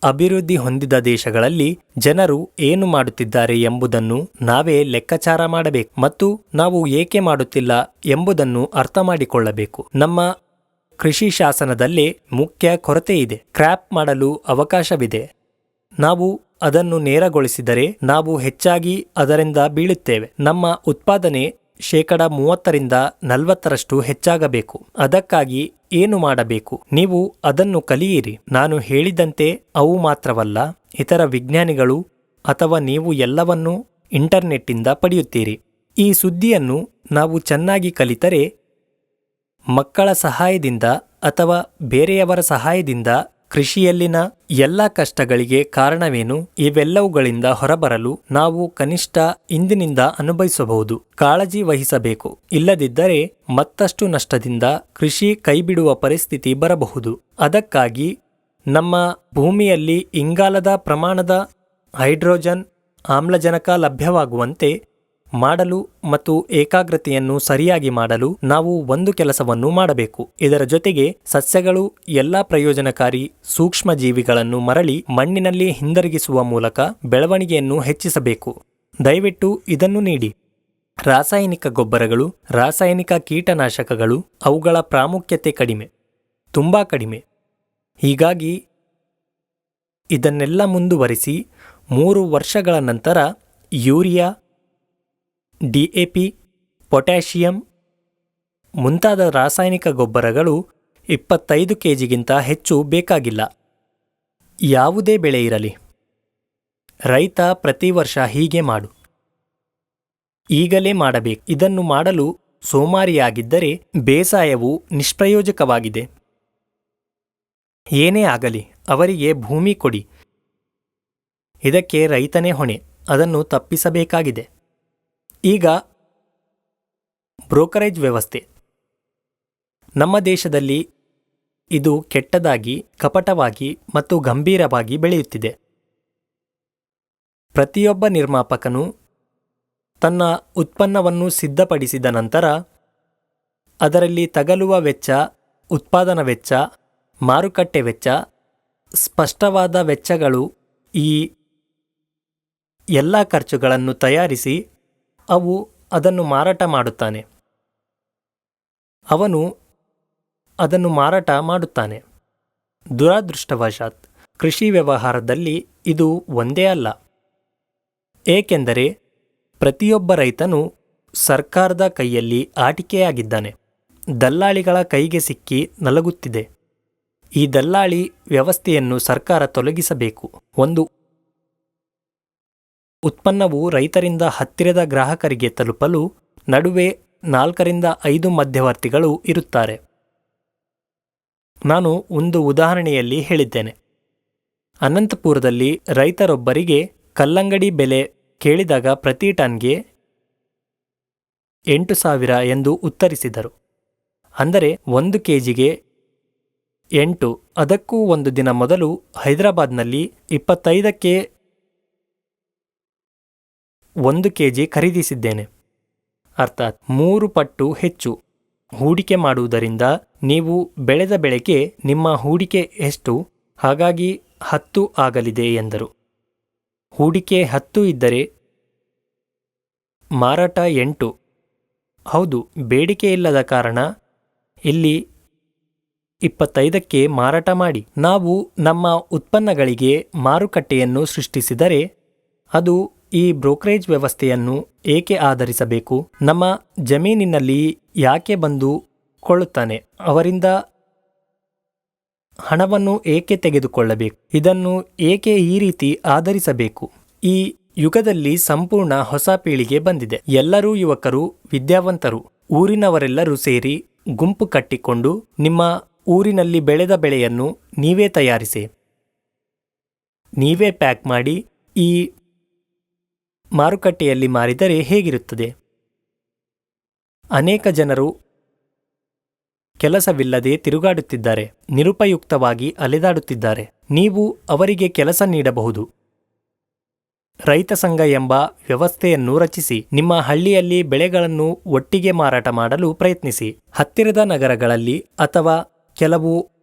ಅಭಿವೃದ್ಧಿ ಹೊಂದಿದ ದೇಶಗಳಲ್ಲಿ ಜನರು ಏನು ಮಾಡುತ್ತಿದ್ದಾರೆ ಎಂಬುದನ್ನು ನಾವೇ ಲೆಕ್ಕಾಚಾರ ಮಾಡಬೇಕು ಮತ್ತು ನಾವು ಏಕೆ ಮಾಡುತ್ತಿಲ್ಲ ಎಂಬುದನ್ನು ಅರ್ಥ ಮಾಡಿಕೊಳ್ಳಬೇಕು. ನಮ್ಮ ಕೃಷಿ ಶಾಸನದಲ್ಲೇ ಮುಖ್ಯ ಕೊರತೆ ಇದೆ. ಕ್ರಾಪ್ ಮಾಡಲು ಅವಕಾಶವಿದೆ. ನಾವು ಅದನ್ನು ನೇರಗೊಳಿಸಿದರೆ ನಾವು ಹೆಚ್ಚಾಗಿ ಅದರಿಂದ ಬೀಳುತ್ತೇವೆ. ನಮ್ಮ ಉತ್ಪಾದನೆ 30-40% ಹೆಚ್ಚಾಗಬೇಕು. ಅದಕ್ಕಾಗಿ ಏನು ಮಾಡಬೇಕು? ನೀವು ಅದನ್ನು ಕಲಿಯಿರಿ. ನಾನು ಹೇಳಿದಂತೆ ಅವು ಮಾತ್ರವಲ್ಲ, ಇತರ ವಿಜ್ಞಾನಿಗಳು ಅಥವಾ ನೀವು ಎಲ್ಲವನ್ನೂ ಇಂಟರ್ನೆಟ್ಟಿಂದ ಪಡೆಯುತ್ತೀರಿ. ಈ ಸುದ್ದಿಯನ್ನು ನಾವು ಚೆನ್ನಾಗಿ ಕಲಿತರೆ, ಮಕ್ಕಳ ಸಹಾಯದಿಂದ ಅಥವಾ ಬೇರೆಯವರ ಸಹಾಯದಿಂದ ಕೃಷಿಯಲ್ಲಿನ ಎಲ್ಲ ಕಷ್ಟಗಳಿಗೆ ಕಾರಣವೇನು? ಇವೆಲ್ಲವುಗಳಿಂದ ಹೊರಬರಲು ನಾವು ಕನಿಷ್ಠ ಇಂದಿನಿಂದ ಅನುಭವಿಸಬಹುದು. ಕಾಳಜಿ ವಹಿಸಬೇಕು. ಇಲ್ಲದಿದ್ದರೆ ಮತ್ತಷ್ಟು ನಷ್ಟದಿಂದ ಕೃಷಿ ಕೈಬಿಡುವ ಪರಿಸ್ಥಿತಿ ಬರಬಹುದು. ಅದಕ್ಕಾಗಿ ನಮ್ಮ ಭೂಮಿಯಲ್ಲಿ ಇಂಗಾಲದ ಪ್ರಮಾಣದ ಹೈಡ್ರೋಜನ್ ಆಮ್ಲಜನಕ ಲಭ್ಯವಾಗುವಂತೆ ಮಾಡಲು ಮತ್ತು ಏಕಾಗ್ರತೆಯನ್ನು ಸರಿಯಾಗಿ ಮಾಡಲು ನಾವು ಒಂದು ಕೆಲಸವನ್ನು ಮಾಡಬೇಕು. ಇದರ ಜೊತೆಗೆ ಸಸ್ಯಗಳು ಎಲ್ಲ ಪ್ರಯೋಜನಕಾರಿ ಸೂಕ್ಷ್ಮ ಜೀವಿಗಳನ್ನು ಮರಳಿ ಮಣ್ಣಿನಲ್ಲಿ ಹಿಂದಿರುಗಿಸುವ ಮೂಲಕ ಬೆಳವಣಿಗೆಯನ್ನು ಹೆಚ್ಚಿಸಬೇಕು. ದಯವಿಟ್ಟು ಇದನ್ನು ನೀಡಿ. ರಾಸಾಯನಿಕ ಗೊಬ್ಬರಗಳು, ರಾಸಾಯನಿಕ ಕೀಟನಾಶಕಗಳು, ಅವುಗಳ ಪ್ರಾಮುಖ್ಯತೆ ಕಡಿಮೆ, ತುಂಬಾ ಕಡಿಮೆ. ಹೀಗಾಗಿ ಇದನ್ನೆಲ್ಲ ಮುಂದುವರಿಸಿ 3 ವರ್ಷಗಳ ನಂತರ ಯೂರಿಯಾ, DAP, ಪೊಟ್ಯಾಷಿಯಂ ಮುಂತಾದ ರಾಸಾಯನಿಕ ಗೊಬ್ಬರಗಳು 25 kgಗಿಂತ ಹೆಚ್ಚು ಬೇಕಾಗಿಲ್ಲ. ಯಾವುದೇ ಬೆಳೆ ಇರಲಿ, ರೈತ ಪ್ರತಿ ವರ್ಷ ಹೀಗೆ ಮಾಡು. ಈಗಲೇ ಮಾಡಬೇಕು. ಇದನ್ನು ಮಾಡಲು ಸೋಮಾರಿಯಾಗಿದ್ದರೆ ಬೇಸಾಯವು ನಿಷ್ಪ್ರಯೋಜಕವಾಗಿದೆ. ಏನೇ ಆಗಲಿ ಅವರಿಗೆ ಭೂಮಿ ಕೊಡಿ. ಇದಕ್ಕೆ ರೈತನೇ ಹೊಣೆ. ಅದನ್ನು ತಪ್ಪಿಸಬೇಕಾಗಿದೆ. ಈಗ ಬ್ರೋಕರೇಜ್ ವ್ಯವಸ್ಥೆ. ನಮ್ಮ ದೇಶದಲ್ಲಿ ಇದು ಕೆಟ್ಟದಾಗಿ, ಕಪಟವಾಗಿ ಮತ್ತು ಗಂಭೀರವಾಗಿ ಬೆಳೆಯುತ್ತಿದೆ. ಪ್ರತಿಯೊಬ್ಬ ನಿರ್ಮಾಪಕನು ತನ್ನ ಉತ್ಪನ್ನವನ್ನು ಸಿದ್ಧಪಡಿಸಿದ ನಂತರ ಅದರಲ್ಲಿ ತಗಲುವ ವೆಚ್ಚ, ಉತ್ಪಾದನಾ ವೆಚ್ಚ, ಮಾರುಕಟ್ಟೆ ವೆಚ್ಚ, ಸ್ಪಷ್ಟವಾದ ವೆಚ್ಚಗಳು, ಈ ಎಲ್ಲ ಖರ್ಚುಗಳನ್ನು ತಯಾರಿಸಿ ಅದನ್ನು ಮಾರಾಟ ಮಾಡುತ್ತಾನೆ. ಅವನು ಅದನ್ನು ಮಾರಾಟ ಮಾಡುತ್ತಾನೆ. ದುರದೃಷ್ಟವಶಾತ್ ಕೃಷಿ ವ್ಯವಹಾರದಲ್ಲಿ ಇದು ಒಂದೇ ಅಲ್ಲ. ಏಕೆಂದರೆ ಪ್ರತಿಯೊಬ್ಬ ರೈತನು ಸರ್ಕಾರದ ಕೈಯಲ್ಲಿ ಆಟಿಕೆಯಾಗಿದ್ದಾನೆ. ದಲ್ಲಾಳಿಗಳ ಕೈಗೆ ಸಿಕ್ಕಿ ನಲಗುತ್ತಿದೆ. ಈ ದಲ್ಲಾಳಿ ವ್ಯವಸ್ಥೆಯನ್ನು ಸರ್ಕಾರ ತೊಲಗಿಸಬೇಕು. ಒಂದು ಉತ್ಪನ್ನವು ರೈತರಿಂದ ಹತ್ತಿರದ ಗ್ರಾಹಕರಿಗೆ ತಲುಪಲು ನಡುವೆ 4-5 ಮಧ್ಯವರ್ತಿಗಳು ಇರುತ್ತಾರೆ. ನಾನು ಒಂದು ಉದಾಹರಣೆಯಲ್ಲಿ ಹೇಳಿದ್ದೇನೆ. ಅನಂತಪುರದಲ್ಲಿ ರೈತರೊಬ್ಬರಿಗೆ ಕಲ್ಲಂಗಡಿ ಬೆಲೆ ಕೇಳಿದಾಗ ಪ್ರತಿ ಟನ್ಗೆ 8,000 ಎಂದು ಉತ್ತರಿಸಿದರು. ಅಂದರೆ 1 kgಗೆ 8. ಅದಕ್ಕೂ ಒಂದು ದಿನ ಮೊದಲು ಹೈದರಾಬಾದ್ನಲ್ಲಿ 25ಕ್ಕೆ 1 kg ಖರೀದಿಸಿದ್ದೇನೆ. ಅರ್ಥಾತ್ 3 ಪಟ್ಟು ಹೆಚ್ಚು ಹೂಡಿಕೆ ಮಾಡುವುದರಿಂದ ನೀವು ಬೆಳೆದ ಬೆಳೆಗೆ ನಿಮ್ಮ ಹೂಡಿಕೆ ಎಷ್ಟು? ಹಾಗಾಗಿ 10 ಆಗಲಿದೆ ಎಂದರು. ಹೂಡಿಕೆ 10 ಇದ್ದರೆ ಮಾರಾಟ 8. ಹೌದು, ಬೇಡಿಕೆ ಇಲ್ಲದ ಕಾರಣ ಇಲ್ಲಿ 25ಕ್ಕೆ ಮಾರಾಟ ಮಾಡಿ. ನಾವು ನಮ್ಮ ಉತ್ಪನ್ನಗಳಿಗೆ ಮಾರುಕಟ್ಟೆಯನ್ನು ಸೃಷ್ಟಿಸಿದರೆ ಅದು ಈ ಬ್ರೋಕರೇಜ್ ವ್ಯವಸ್ಥೆಯನ್ನು ಏಕೆ ಆಧರಿಸಬೇಕು? ನಮ್ಮ ಜಮೀನಿನಲ್ಲಿ ಯಾಕೆ ಬಂದು ಕೊಳ್ಳುತ್ತಾನೆ? ಅವರಿಂದ ಹಣವನ್ನು ಏಕೆ ತೆಗೆದುಕೊಳ್ಳಬೇಕು? ಇದನ್ನು ಏಕೆ ಈ ರೀತಿ ಆಧರಿಸಬೇಕು? ಈ ಯುಗದಲ್ಲಿ ಸಂಪೂರ್ಣ ಹೊಸ ಪೀಳಿಗೆ ಬಂದಿದೆ. ಎಲ್ಲರೂ ಯುವಕರು, ವಿದ್ಯಾವಂತರು. ಊರಿನವರೆಲ್ಲರೂ ಸೇರಿ ಗುಂಪು ಕಟ್ಟಿಕೊಂಡು ನಿಮ್ಮ ಊರಿನಲ್ಲಿ ಬೆಳೆದ ಬೆಳೆಯನ್ನು ನೀವೇ ತಯಾರಿಸಿ, ನೀವೇ ಪ್ಯಾಕ್ ಮಾಡಿ ಈ ಮಾರುಕಟ್ಟೆಯಲ್ಲಿ ಮಾರಿದರೆ ಹೇಗಿರುತ್ತದೆ? ಅನೇಕ ಜನರು ಕೆಲಸವಿಲ್ಲದೆ ತಿರುಗಾಡುತ್ತಿದ್ದಾರೆ, ನಿರುಪಯುಕ್ತವಾಗಿ ಅಲೆದಾಡುತ್ತಿದ್ದಾರೆ. ನೀವು ಅವರಿಗೆ ಕೆಲಸ ನೀಡಬಹುದು. ರೈತ ಸಂಘ ಎಂಬ ವ್ಯವಸ್ಥೆಯನ್ನು ರಚಿಸಿ ನಿಮ್ಮ ಹಳ್ಳಿಯಲ್ಲಿ ಬೆಳೆಗಳನ್ನು ಒಟ್ಟಿಗೆ ಮಾರಾಟ ಮಾಡಲು ಪ್ರಯತ್ನಿಸಿ. ಹತ್ತಿರದ ನಗರಗಳಲ್ಲಿ ಅಥವಾ ಕೆಲವು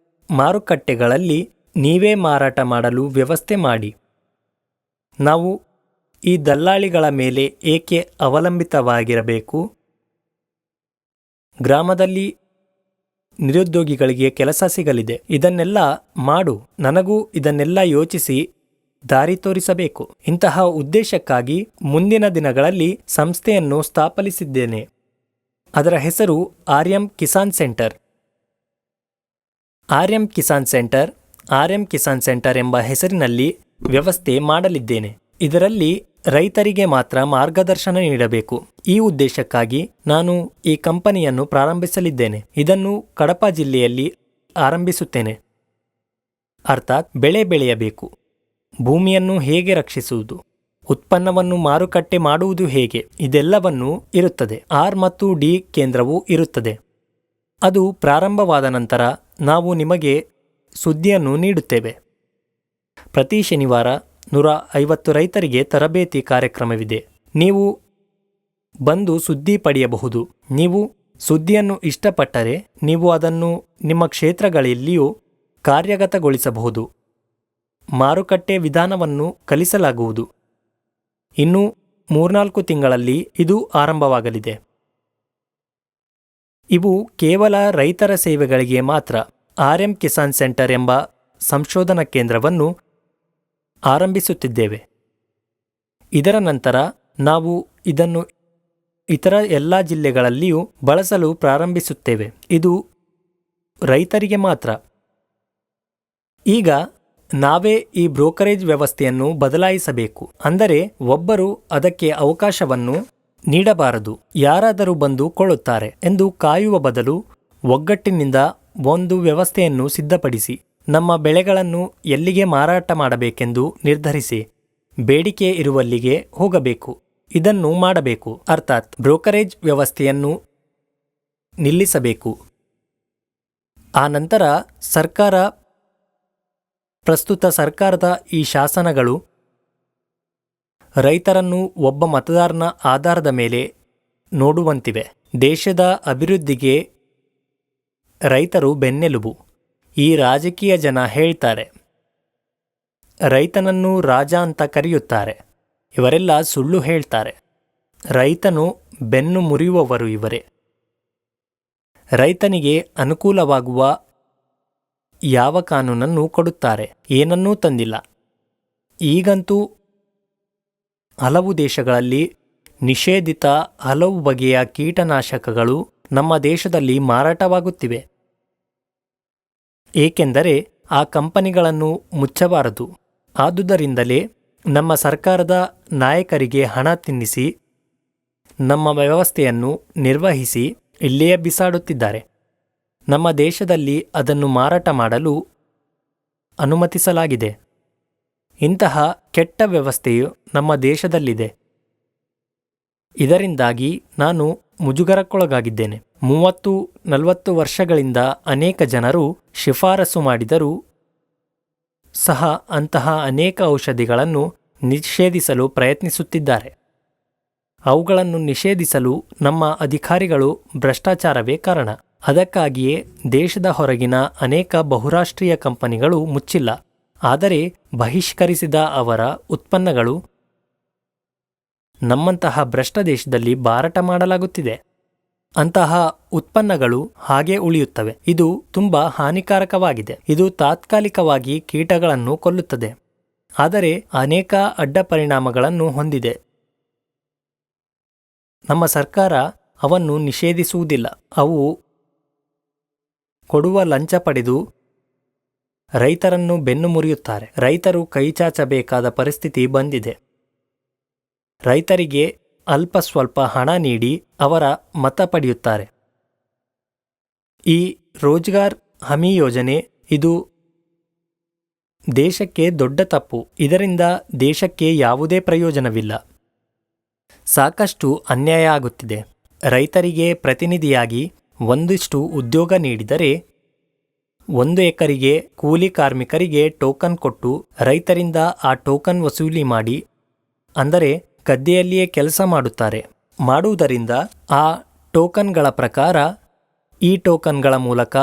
ಮಾರುಕಟ್ಟೆಗಳಲ್ಲಿ ನೀವೇ ಮಾರಾಟ ಮಾಡಲು ವ್ಯವಸ್ಥೆ ಮಾಡಿ. ನಾವು ಈ ದಲ್ಲಾಳಿಗಳ ಮೇಲೆ ಏಕೆ ಅವಲಂಬಿತವಾಗಿರಬೇಕು? ಗ್ರಾಮದಲ್ಲಿ ನಿರುದ್ಯೋಗಿಗಳಿಗೆ ಕೆಲಸ ಸಿಗಲಿದೆ. ಇದನ್ನೆಲ್ಲ ಮಾಡು. ನನಗೂ ಇದನ್ನೆಲ್ಲ ಯೋಚಿಸಿ ದಾರಿ ತೋರಿಸಬೇಕು. ಇಂತಹ ಉದ್ದೇಶಕ್ಕಾಗಿ ಮುಂದಿನ ದಿನಗಳಲ್ಲಿ ಸಂಸ್ಥೆಯನ್ನು ಸ್ಥಾಪಿಸಿದ್ದೇನೆ. ಅದರ ಹೆಸರು ಆರ್ಯಂ ಕಿಸಾನ್ ಸೆಂಟರ್. ಆರ್ಯಂ ಕಿಸಾನ್ ಸೆಂಟರ್ ಎಂಬ ಹೆಸರಿನಲ್ಲಿ ವ್ಯವಸ್ಥೆ ಮಾಡಲಿದ್ದೇನೆ. ಇದರಲ್ಲಿ ರೈತರಿಗೆ ಮಾತ್ರ ಮಾರ್ಗದರ್ಶನ ನೀಡಬೇಕು. ಈ ಉದ್ದೇಶಕ್ಕಾಗಿ ನಾನು ಈ ಕಂಪನಿಯನ್ನು ಪ್ರಾರಂಭಿಸಲಿದ್ದೇನೆ. ಇದನ್ನು ಕಡಪ ಜಿಲ್ಲೆಯಲ್ಲಿ ಆರಂಭಿಸುತ್ತೇನೆ. ಅರ್ಥಾತ್ ಬೆಳೆ ಬೆಳೆಯಬೇಕು, ಭೂಮಿಯನ್ನು ಹೇಗೆ ರಕ್ಷಿಸುವುದು, ಉತ್ಪನ್ನವನ್ನು ಮಾರುಕಟ್ಟೆ ಮಾಡುವುದು ಹೇಗೆ, ಇದೆಲ್ಲವನ್ನೂ ಇರುತ್ತದೆ. ಆರ್ ಮತ್ತು ಡಿ ಕೇಂದ್ರವೂ ಇರುತ್ತದೆ. ಅದು ಪ್ರಾರಂಭವಾದ ನಂತರ ನಾವು ನಿಮಗೆ ಸುದ್ದಿಯನ್ನು ನೀಡುತ್ತೇವೆ. ಪ್ರತಿ ಶನಿವಾರ 150 ರೈತರಿಗೆ ತರಬೇತಿ ಕಾರ್ಯಕ್ರಮವಿದೆ. ನೀವು ಬಂದು ಸುದ್ದಿ ಪಡೆಯಬಹುದು. ನೀವು ಸುದ್ದಿಯನ್ನು ಇಷ್ಟಪಟ್ಟರೆ ನೀವು ಅದನ್ನು ನಿಮ್ಮ ಕ್ಷೇತ್ರಗಳಲ್ಲಿಯೂ ಕಾರ್ಯಗತಗೊಳಿಸಬಹುದು. ಮಾರುಕಟ್ಟೆ ವಿಧಾನವನ್ನು ಕಲಿಸಲಾಗುವುದು. ಇನ್ನು 3-4 ತಿಂಗಳಲ್ಲಿ ಇದು ಆರಂಭವಾಗಲಿದೆ. ಇವು ಕೇವಲ ರೈತರ ಸೇವೆಗಳಿಗೆ ಮಾತ್ರ. ಆರ್ಯಂ ಕಿಸಾನ್ ಸೆಂಟರ್ ಎಂಬ ಸಂಶೋಧನಾ ಕೇಂದ್ರವನ್ನು ಆರಂಭಿಸುತ್ತಿದ್ದೇವೆ. ಇದರ ನಂತರ ನಾವು ಇದನ್ನು ಇತರ ಎಲ್ಲ ಜಿಲ್ಲೆಗಳಲ್ಲಿಯೂ ಬಳಸಲು ಪ್ರಾರಂಭಿಸುತ್ತೇವೆ. ಇದು ರೈತರಿಗೆ ಮಾತ್ರ. ಈಗ ನಾವೇ ಈ ಬ್ರೋಕರೇಜ್ ವ್ಯವಸ್ಥೆಯನ್ನು ಬದಲಾಯಿಸಬೇಕು. ಅಂದರೆ ಒಬ್ಬರು ಅದಕ್ಕೆ ಅವಕಾಶವನ್ನು ನೀಡಬಾರದು. ಯಾರಾದರೂ ಬಂದು ಕೊಳ್ಳುತ್ತಾರೆ ಎಂದು ಕಾಯುವ ಬದಲು ಒಗ್ಗಟ್ಟಿನಿಂದ ಒಂದು ವ್ಯವಸ್ಥೆಯನ್ನು ಸಿದ್ಧಪಡಿಸಿ ನಮ್ಮ ಬೆಳೆಗಳನ್ನು ಎಲ್ಲಿಗೆ ಮಾರಾಟ ಮಾಡಬೇಕೆಂದು ನಿರ್ಧರಿಸಿ ಬೇಡಿಕೆ ಇರುವಲ್ಲಿಗೆ ಹೋಗಬೇಕು. ಇದನ್ನು ಮಾಡಬೇಕು. ಅರ್ಥಾತ್ ಬ್ರೋಕರೇಜ್ ವ್ಯವಸ್ಥೆಯನ್ನು ನಿಲ್ಲಿಸಬೇಕು. ಆ ನಂತರ ಪ್ರಸ್ತುತ ಸರ್ಕಾರದ ಈ ಶಾಸನಗಳು ರೈತರನ್ನು ಒಬ್ಬ ಮತದಾರನ ಆಧಾರದ ಮೇಲೆ ನೋಡುವಂತಿವೆ. ದೇಶದ ಅಭಿವೃದ್ಧಿಗೆ ರೈತರು ಬೆನ್ನೆಲುಬು. ಈ ರಾಜಕೀಯ ಜನ ಹೇಳ್ತಾರೆ, ರೈತನನ್ನು ರಾಜ ಅಂತ ಕರೆಯುತ್ತಾರೆ. ಇವರೆಲ್ಲ ಸುಳ್ಳು ಹೇಳ್ತಾರೆ. ರೈತನು ಬೆನ್ನು ಮುರಿಯುವವರು ಇವರೇ. ರೈತನಿಗೆ ಅನುಕೂಲವಾಗುವ ಯಾವ ಕಾನೂನನ್ನು ಕೊಡುತ್ತಾರೆ? ಏನನ್ನೂ ತಂದಿಲ್ಲ. ಈಗಂತೂ ಹಲವು ದೇಶಗಳಲ್ಲಿ ನಿಷೇಧಿತ ಹಲವು ಬಗೆಯ ಕೀಟನಾಶಕಗಳು ನಮ್ಮ ದೇಶದಲ್ಲಿ ಮಾರಾಟವಾಗುತ್ತಿವೆ. ಏಕೆಂದರೆ ಆ ಕಂಪನಿಗಳನ್ನು ಮುಚ್ಚಬಾರದು. ಆದುದರಿಂದಲೇ ನಮ್ಮ ಸರ್ಕಾರದ ನಾಯಕರಿಗೆ ಹಣ ತಿನ್ನಿಸಿ ನಮ್ಮ ವ್ಯವಸ್ಥೆಯನ್ನು ನಿರ್ವಹಿಸಿ ಇಲ್ಲಿಯೇ ಬಿಸಾಡುತ್ತಿದ್ದಾರೆ. ನಮ್ಮ ದೇಶದಲ್ಲಿ ಅದನ್ನು ಮಾರಾಟ ಮಾಡಲು ಅನುಮತಿಸಲಾಗಿದೆ. ಇಂತಹ ಕೆಟ್ಟ ವ್ಯವಸ್ಥೆಯು ನಮ್ಮ ದೇಶದಲ್ಲಿದೆ. ಇದರಿಂದಾಗಿ ನಾನು ಮುಜುಗರಕ್ಕೊಳಗಾಗಿದ್ದೇನೆ. 30-40 ವರ್ಷಗಳಿಂದ ಅನೇಕ ಜನರು ಶಿಫಾರಸು ಮಾಡಿದರೂ ಸಹ ಅಂತಹ ಅನೇಕ ಔಷಧಿಗಳನ್ನು ನಿಷೇಧಿಸಲು ಪ್ರಯತ್ನಿಸುತ್ತಿದ್ದಾರೆ. ಅವುಗಳನ್ನು ನಿಷೇಧಿಸಲು ನಮ್ಮ ಅಧಿಕಾರಿಗಳು ಭ್ರಷ್ಟಾಚಾರವೇ ಕಾರಣ. ಅದಕ್ಕಾಗಿಯೇ ದೇಶದ ಹೊರಗಿನ ಅನೇಕ ಬಹುರಾಷ್ಟ್ರೀಯ ಕಂಪನಿಗಳು ಮುಚ್ಚಿಲ್ಲ. ಆದರೆ ಬಹಿಷ್ಕರಿಸಿದ ಅವರ ಉತ್ಪನ್ನಗಳು ನಮ್ಮಂತಹ ಭ್ರಷ್ಟ ದೇಶದಲ್ಲಿ ಮಾರಾಟ ಮಾಡಲಾಗುತ್ತಿದೆ. ಅಂತಹ ಉತ್ಪನ್ನಗಳು ಹಾಗೆ ಉಳಿಯುತ್ತವೆ. ಇದು ತುಂಬಾ ಹಾನಿಕಾರಕವಾಗಿದೆ. ಇದು ತಾತ್ಕಾಲಿಕವಾಗಿ ಕೀಟಗಳನ್ನು ಕೊಲ್ಲುತ್ತದೆ, ಆದರೆ ಅನೇಕ ಅಡ್ಡ ಪರಿಣಾಮಗಳನ್ನು ಹೊಂದಿದೆ. ನಮ್ಮ ಸರ್ಕಾರ ಅವನ್ನು ನಿಷೇಧಿಸುವುದಿಲ್ಲ. ಅವು ಕೊಡುವ ಲಂಚ ಪಡೆದು ರೈತರನ್ನು ಬೆನ್ನು ಮುರಿಯುತ್ತಾರೆ. ರೈತರು ಕೈಚಾಚಬೇಕಾದ ಪರಿಸ್ಥಿತಿ ಬಂದಿದೆ. ರೈತರಿಗೆ ಅಲ್ಪ ಸ್ವಲ್ಪ ಹಣ ನೀಡಿ ಅವರ ಮತ ಪಡೆಯುತ್ತಾರೆ. ಈ ರೋಜ್ಗಾರ್ ಹಮಿ ಯೋಜನೆ ಇದು ದೇಶಕ್ಕೆ ದೊಡ್ಡ ತಪ್ಪು. ಇದರಿಂದ ದೇಶಕ್ಕೆ ಯಾವುದೇ ಪ್ರಯೋಜನವಿಲ್ಲ. ಸಾಕಷ್ಟು ಅನ್ಯಾಯ ಆಗುತ್ತಿದೆ. ರೈತರಿಗೆ ಪ್ರತಿನಿಧಿಯಾಗಿ ಒಂದಿಷ್ಟು ಉದ್ಯೋಗ ನೀಡಿದರೆ 1 ಎಕರೆಗೆ ಕೂಲಿ ಕಾರ್ಮಿಕರಿಗೆ ಟೋಕನ್ ಕೊಟ್ಟು ರೈತರಿಂದ ಆ ಟೋಕನ್ ವಸೂಲಿ ಮಾಡಿ, ಅಂದರೆ ಗದ್ದೆಯಲ್ಲಿಯೇ ಕೆಲಸ ಮಾಡುವುದರಿಂದ ಆ ಟೋಕನ್ಗಳ ಪ್ರಕಾರ ಈ ಟೋಕನ್ಗಳ ಮೂಲಕ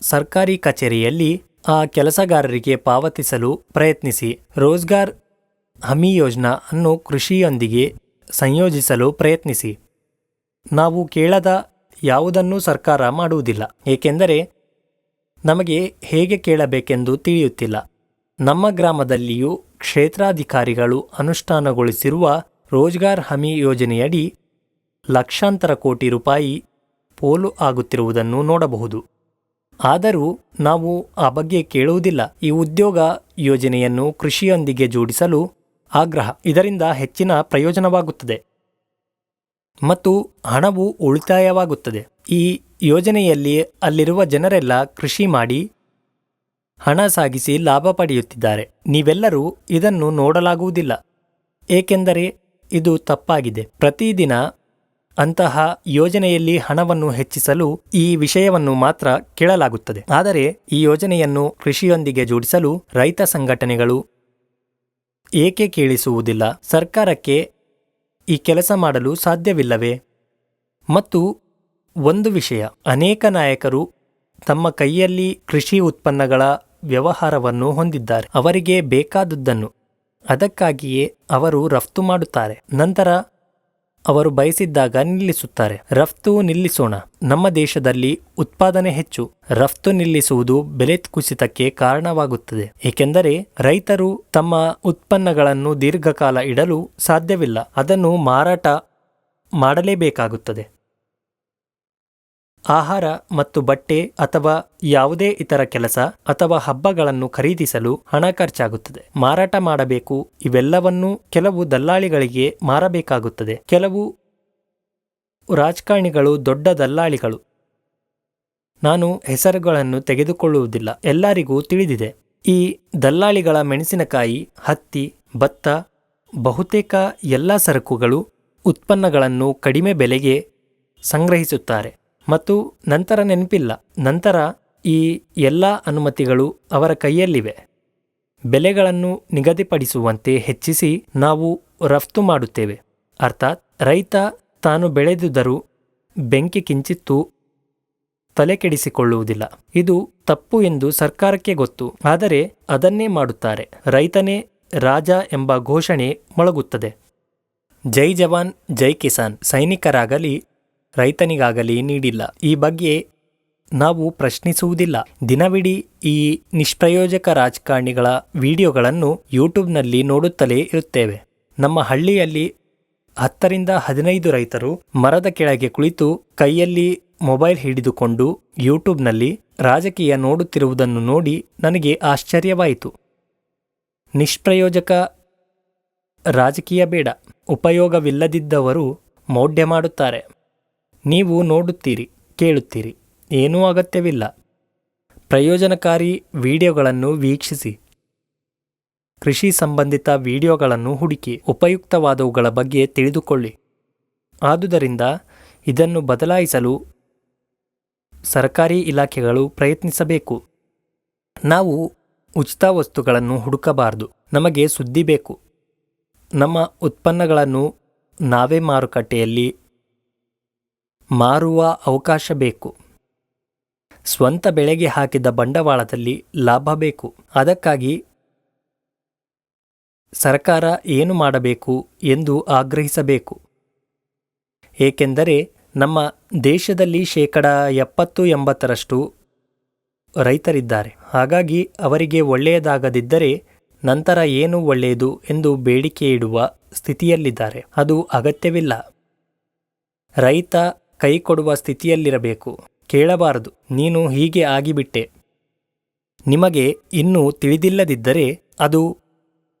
ಸರ್ಕಾರಿ ಕಚೇರಿಯಲ್ಲಿ ಆ ಕೆಲಸಗಾರರಿಗೆ ಪಾವತಿಸಲು ಪ್ರಯತ್ನಿಸಿ. ರೋಜ್ಗಾರ್ ಹಮಿ ಯೋಜನಾ ಅನ್ನು ಕೃಷಿಯೊಂದಿಗೆ ಸಂಯೋಜಿಸಲು ಪ್ರಯತ್ನಿಸಿ. ನಾವು ಕೇಳದ ಯಾವುದನ್ನೂ ಸರ್ಕಾರ ಮಾಡುವುದಿಲ್ಲ, ಏಕೆಂದರೆ ನಮಗೆ ಹೇಗೆ ಕೇಳಬೇಕೆಂದು ತಿಳಿಯುತ್ತಿಲ್ಲ. ನಮ್ಮ ಗ್ರಾಮದಲ್ಲಿಯೂ ಕ್ಷೇತ್ರಾಧಿಕಾರಿಗಳು ಅನುಷ್ಠಾನಗೊಳಿಸಿರುವ ರೋಜ್ಗಾರ್ ಹಮಿ ಯೋಜನೆಯಡಿ ಲಕ್ಷಾಂತರ ಕೋಟಿ ರೂಪಾಯಿ ಪೋಲು ಆಗುತ್ತಿರುವುದನ್ನು ನೋಡಬಹುದು. ಆದರೂ ನಾವು ಆ ಬಗ್ಗೆ ಕೇಳುವುದಿಲ್ಲ. ಈ ಉದ್ಯೋಗ ಯೋಜನೆಯನ್ನು ಕೃಷಿಯೊಂದಿಗೆ ಜೋಡಿಸಲು ಆಗ್ರಹ. ಇದರಿಂದ ಹೆಚ್ಚಿನ ಪ್ರಯೋಜನವಾಗುತ್ತದೆ ಮತ್ತು ಹಣವು ಉಳಿತಾಯವಾಗುತ್ತದೆ. ಈ ಯೋಜನೆಯಲ್ಲಿ ಅಲ್ಲಿರುವ ಜನರೆಲ್ಲ ಕೃಷಿ ಮಾಡಿ ಹಣ ಸಾಗಿಸಿ ಲಾಭ ಪಡೆಯುತ್ತಿದ್ದಾರೆ. ನೀವೆಲ್ಲರೂ ಇದನ್ನು ನೋಡಲಾಗುವುದಿಲ್ಲ, ಏಕೆಂದರೆ ಇದು ತಪ್ಪಾಗಿದೆ. ಪ್ರತಿದಿನ ಅಂತಹ ಯೋಜನೆಯಲ್ಲಿ ಹಣವನ್ನು ಹೆಚ್ಚಿಸಲು ಈ ವಿಷಯವನ್ನು ಮಾತ್ರ ಕೇಳಲಾಗುತ್ತದೆ. ಆದರೆ ಈ ಯೋಜನೆಯನ್ನು ಕೃಷಿಯೊಂದಿಗೆ ಜೋಡಿಸಲು ರೈತ ಸಂಘಟನೆಗಳು ಏಕೆ ಕೇಳಿಸುವುದಿಲ್ಲ? ಸರ್ಕಾರಕ್ಕೆ ಈ ಕೆಲಸ ಮಾಡಲು ಸಾಧ್ಯವಿಲ್ಲವೇ? ಮತ್ತು ಒಂದು ವಿಷಯ, ಅನೇಕ ನಾಯಕರು ತಮ್ಮ ಕೈಯಲ್ಲಿ ಕೃಷಿ ಉತ್ಪನ್ನಗಳ ವ್ಯವಹಾರವನ್ನು ಹೊಂದಿದ್ದಾರೆ. ಅವರಿಗೆ ಬೇಕಾದುದನ್ನು ಅದಕ್ಕಾಗಿಯೇ ಅವರು ರಫ್ತು ಮಾಡುತ್ತಾರೆ. ನಂತರ ಅವರು ಬಯಸಿದ್ದಾಗ ನಿಲ್ಲಿಸುತ್ತಾರೆ. ರಫ್ತು ನಿಲ್ಲಿಸೋಣ. ನಮ್ಮ ದೇಶದಲ್ಲಿ ಉತ್ಪಾದನೆ ಹೆಚ್ಚು. ರಫ್ತು ನಿಲ್ಲಿಸುವುದು ಬೆಲೆ ಕುಸಿತಕ್ಕೆ ಕಾರಣವಾಗುತ್ತದೆ, ಏಕೆಂದರೆ ರೈತರು ತಮ್ಮ ಉತ್ಪನ್ನಗಳನ್ನು ದೀರ್ಘಕಾಲ ಇಡಲು ಸಾಧ್ಯವಿಲ್ಲ. ಅದನ್ನು ಮಾರಾಟ ಮಾಡಲೇಬೇಕಾಗುತ್ತದೆ. ಆಹಾರ ಮತ್ತು ಬಟ್ಟೆ ಅಥವಾ ಯಾವುದೇ ಇತರ ಕೆಲಸ ಅಥವಾ ಹಬ್ಬಗಳನ್ನು ಖರೀದಿಸಲು ಹಣ ಖರ್ಚಾಗುತ್ತದೆ. ಮಾರಾಟ ಮಾಡಬೇಕು. ಇವೆಲ್ಲವನ್ನೂ ಕೆಲವು ದಲ್ಲಾಳಿಗಳಿಗೆ ಮಾರಬೇಕಾಗುತ್ತದೆ. ಕೆಲವು ರಾಜಕಾರಣಿಗಳು ದೊಡ್ಡ ದಲ್ಲಾಳಿಗಳು. ನಾನು ಹೆಸರುಗಳನ್ನು ತೆಗೆದುಕೊಳ್ಳುವುದಿಲ್ಲ, ಎಲ್ಲರಿಗೂ ತಿಳಿದಿದೆ. ಈ ದಲ್ಲಾಳಿಗಳ ಮೆಣಸಿನಕಾಯಿ, ಹತ್ತಿ, ಭತ್ತ, ಬಹುತೇಕ ಎಲ್ಲ ಸರಕುಗಳು, ಉತ್ಪನ್ನಗಳನ್ನು ಕಡಿಮೆ ಬೆಲೆಗೆ ಸಂಗ್ರಹಿಸುತ್ತಾರೆ ಮತ್ತು ನಂತರ ನೆನಪಿಲ್ಲ. ನಂತರ ಈ ಎಲ್ಲ ಅನುಮತಿಗಳು ಅವರ ಕೈಯಲ್ಲಿವೆ. ಬೆಲೆಗಳನ್ನು ನಿಗದಿಪಡಿಸುವಂತೆ ಹೆಚ್ಚಿಸಿ ನಾವು ರಫ್ತು ಮಾಡುತ್ತೇವೆ. ಅರ್ಥಾತ್ ರೈತ ತಾನು ಬೆಳೆದುದರೂ ಬೆಂಕಿ ಕಿಂಚಿತ್ತೂ ತಲೆಕೆಡಿಸಿಕೊಳ್ಳುವುದಿಲ್ಲ. ಇದು ತಪ್ಪು ಎಂದು ಸರ್ಕಾರಕ್ಕೆ ಗೊತ್ತು, ಆದರೆ ಅದನ್ನೇ ಮಾಡುತ್ತಾರೆ. ರೈತನೇ ರಾಜ ಎಂಬ ಘೋಷಣೆ ಮೊಳಗುತ್ತದೆ. ಜೈ ಜವಾನ್ ಜೈ ಕಿಸಾನ್ ಸೈನಿಕರಾಗಲಿ ರೈತನಿಗಾಗಲಿ ನೀಡಿಲ್ಲ. ಈ ಬಗ್ಗೆ ನಾವು ಪ್ರಶ್ನಿಸುವುದಿಲ್ಲ. ದಿನವಿಡೀ ಈ ನಿಷ್ಪ್ರಯೋಜಕ ರಾಜಕಾರಣಿಗಳ ವಿಡಿಯೋಗಳನ್ನು ಯೂಟ್ಯೂಬ್ನಲ್ಲಿ ನೋಡುತ್ತಲೇ ಇರುತ್ತೇವೆ. ನಮ್ಮ ಹಳ್ಳಿಯಲ್ಲಿ 10ರಿಂದ 15 ರೈತರು ಮರದ ಕೆಳಗೆ ಕುಳಿತು ಕೈಯಲ್ಲಿ ಮೊಬೈಲ್ ಹಿಡಿದುಕೊಂಡು ಯೂಟ್ಯೂಬ್ನಲ್ಲಿ ರಾಜಕೀಯ ನೋಡುತ್ತಿರುವುದನ್ನು ನೋಡಿ ನನಗೆ ಆಶ್ಚರ್ಯವಾಯಿತು. ನಿಷ್ಪ್ರಯೋಜಕ ರಾಜಕೀಯ ಬೇಡ. ಉಪಯೋಗವಿಲ್ಲದಿದ್ದವರು ಮೌಢ್ಯ ಮಾಡುತ್ತಾರೆ. ನೀವು ನೋಡುತ್ತೀರಿ, ಕೇಳುತ್ತೀರಿ, ಏನೂ ಅಗತ್ಯವಿಲ್ಲ. ಪ್ರಯೋಜನಕಾರಿ ವಿಡಿಯೋಗಳನ್ನು ವೀಕ್ಷಿಸಿ. ಕೃಷಿ ಸಂಬಂಧಿತ ವಿಡಿಯೋಗಳನ್ನು ಹುಡುಕಿ ಉಪಯುಕ್ತವಾದವುಗಳ ಬಗ್ಗೆ ತಿಳಿದುಕೊಳ್ಳಿ. ಆದುದರಿಂದ ಇದನ್ನು ಬದಲಾಯಿಸಲು ಸರ್ಕಾರಿ ಇಲಾಖೆಗಳು ಪ್ರಯತ್ನಿಸಬೇಕು. ನಾವು ಉಚಿತ ವಸ್ತುಗಳನ್ನು ಹುಡುಕಬಾರದು. ನಮಗೆ ಸುದ್ದಿ ಬೇಕು. ನಮ್ಮ ಉತ್ಪನ್ನಗಳನ್ನು ನಾವೇ ಮಾರುಕಟ್ಟೆಯಲ್ಲಿ ಮಾರುವ ಅವಕಾಶ ಬೇಕು. ಸ್ವಂತ ಬೆಳೆಗೆ ಹಾಕಿದ ಬಂಡವಾಳದಲ್ಲಿ ಲಾಭ ಬೇಕು. ಅದಕ್ಕಾಗಿ ಸರ್ಕಾರ ಏನು ಮಾಡಬೇಕು ಎಂದು ಆಗ್ರಹಿಸಬೇಕು. ಏಕೆಂದರೆ ನಮ್ಮ ದೇಶದಲ್ಲಿ 70-80% ರೈತರಿದ್ದಾರೆ. ಹಾಗಾಗಿ ಅವರಿಗೆ ಒಳ್ಳೆಯದಾಗದಿದ್ದರೆ ನಂತರ ಏನು ಒಳ್ಳೆಯದು ಎಂದು ಬೇಡಿಕೆ ಇಡುವ ಸ್ಥಿತಿಯಲ್ಲಿದ್ದಾರೆ. ಅದು ಅಗತ್ಯವಿಲ್ಲ. ರೈತ ಕೈ ಕೊಡುವ ಸ್ಥಿತಿಯಲ್ಲಿರಬೇಕು. ಕೇಳಬಾರದು, ನೀನು ಹೀಗೆ ಆಗಿಬಿಟ್ಟೆ. ನಿಮಗೆ ಇನ್ನೂ ತಿಳಿದಿಲ್ಲದಿದ್ದರೆ ಅದು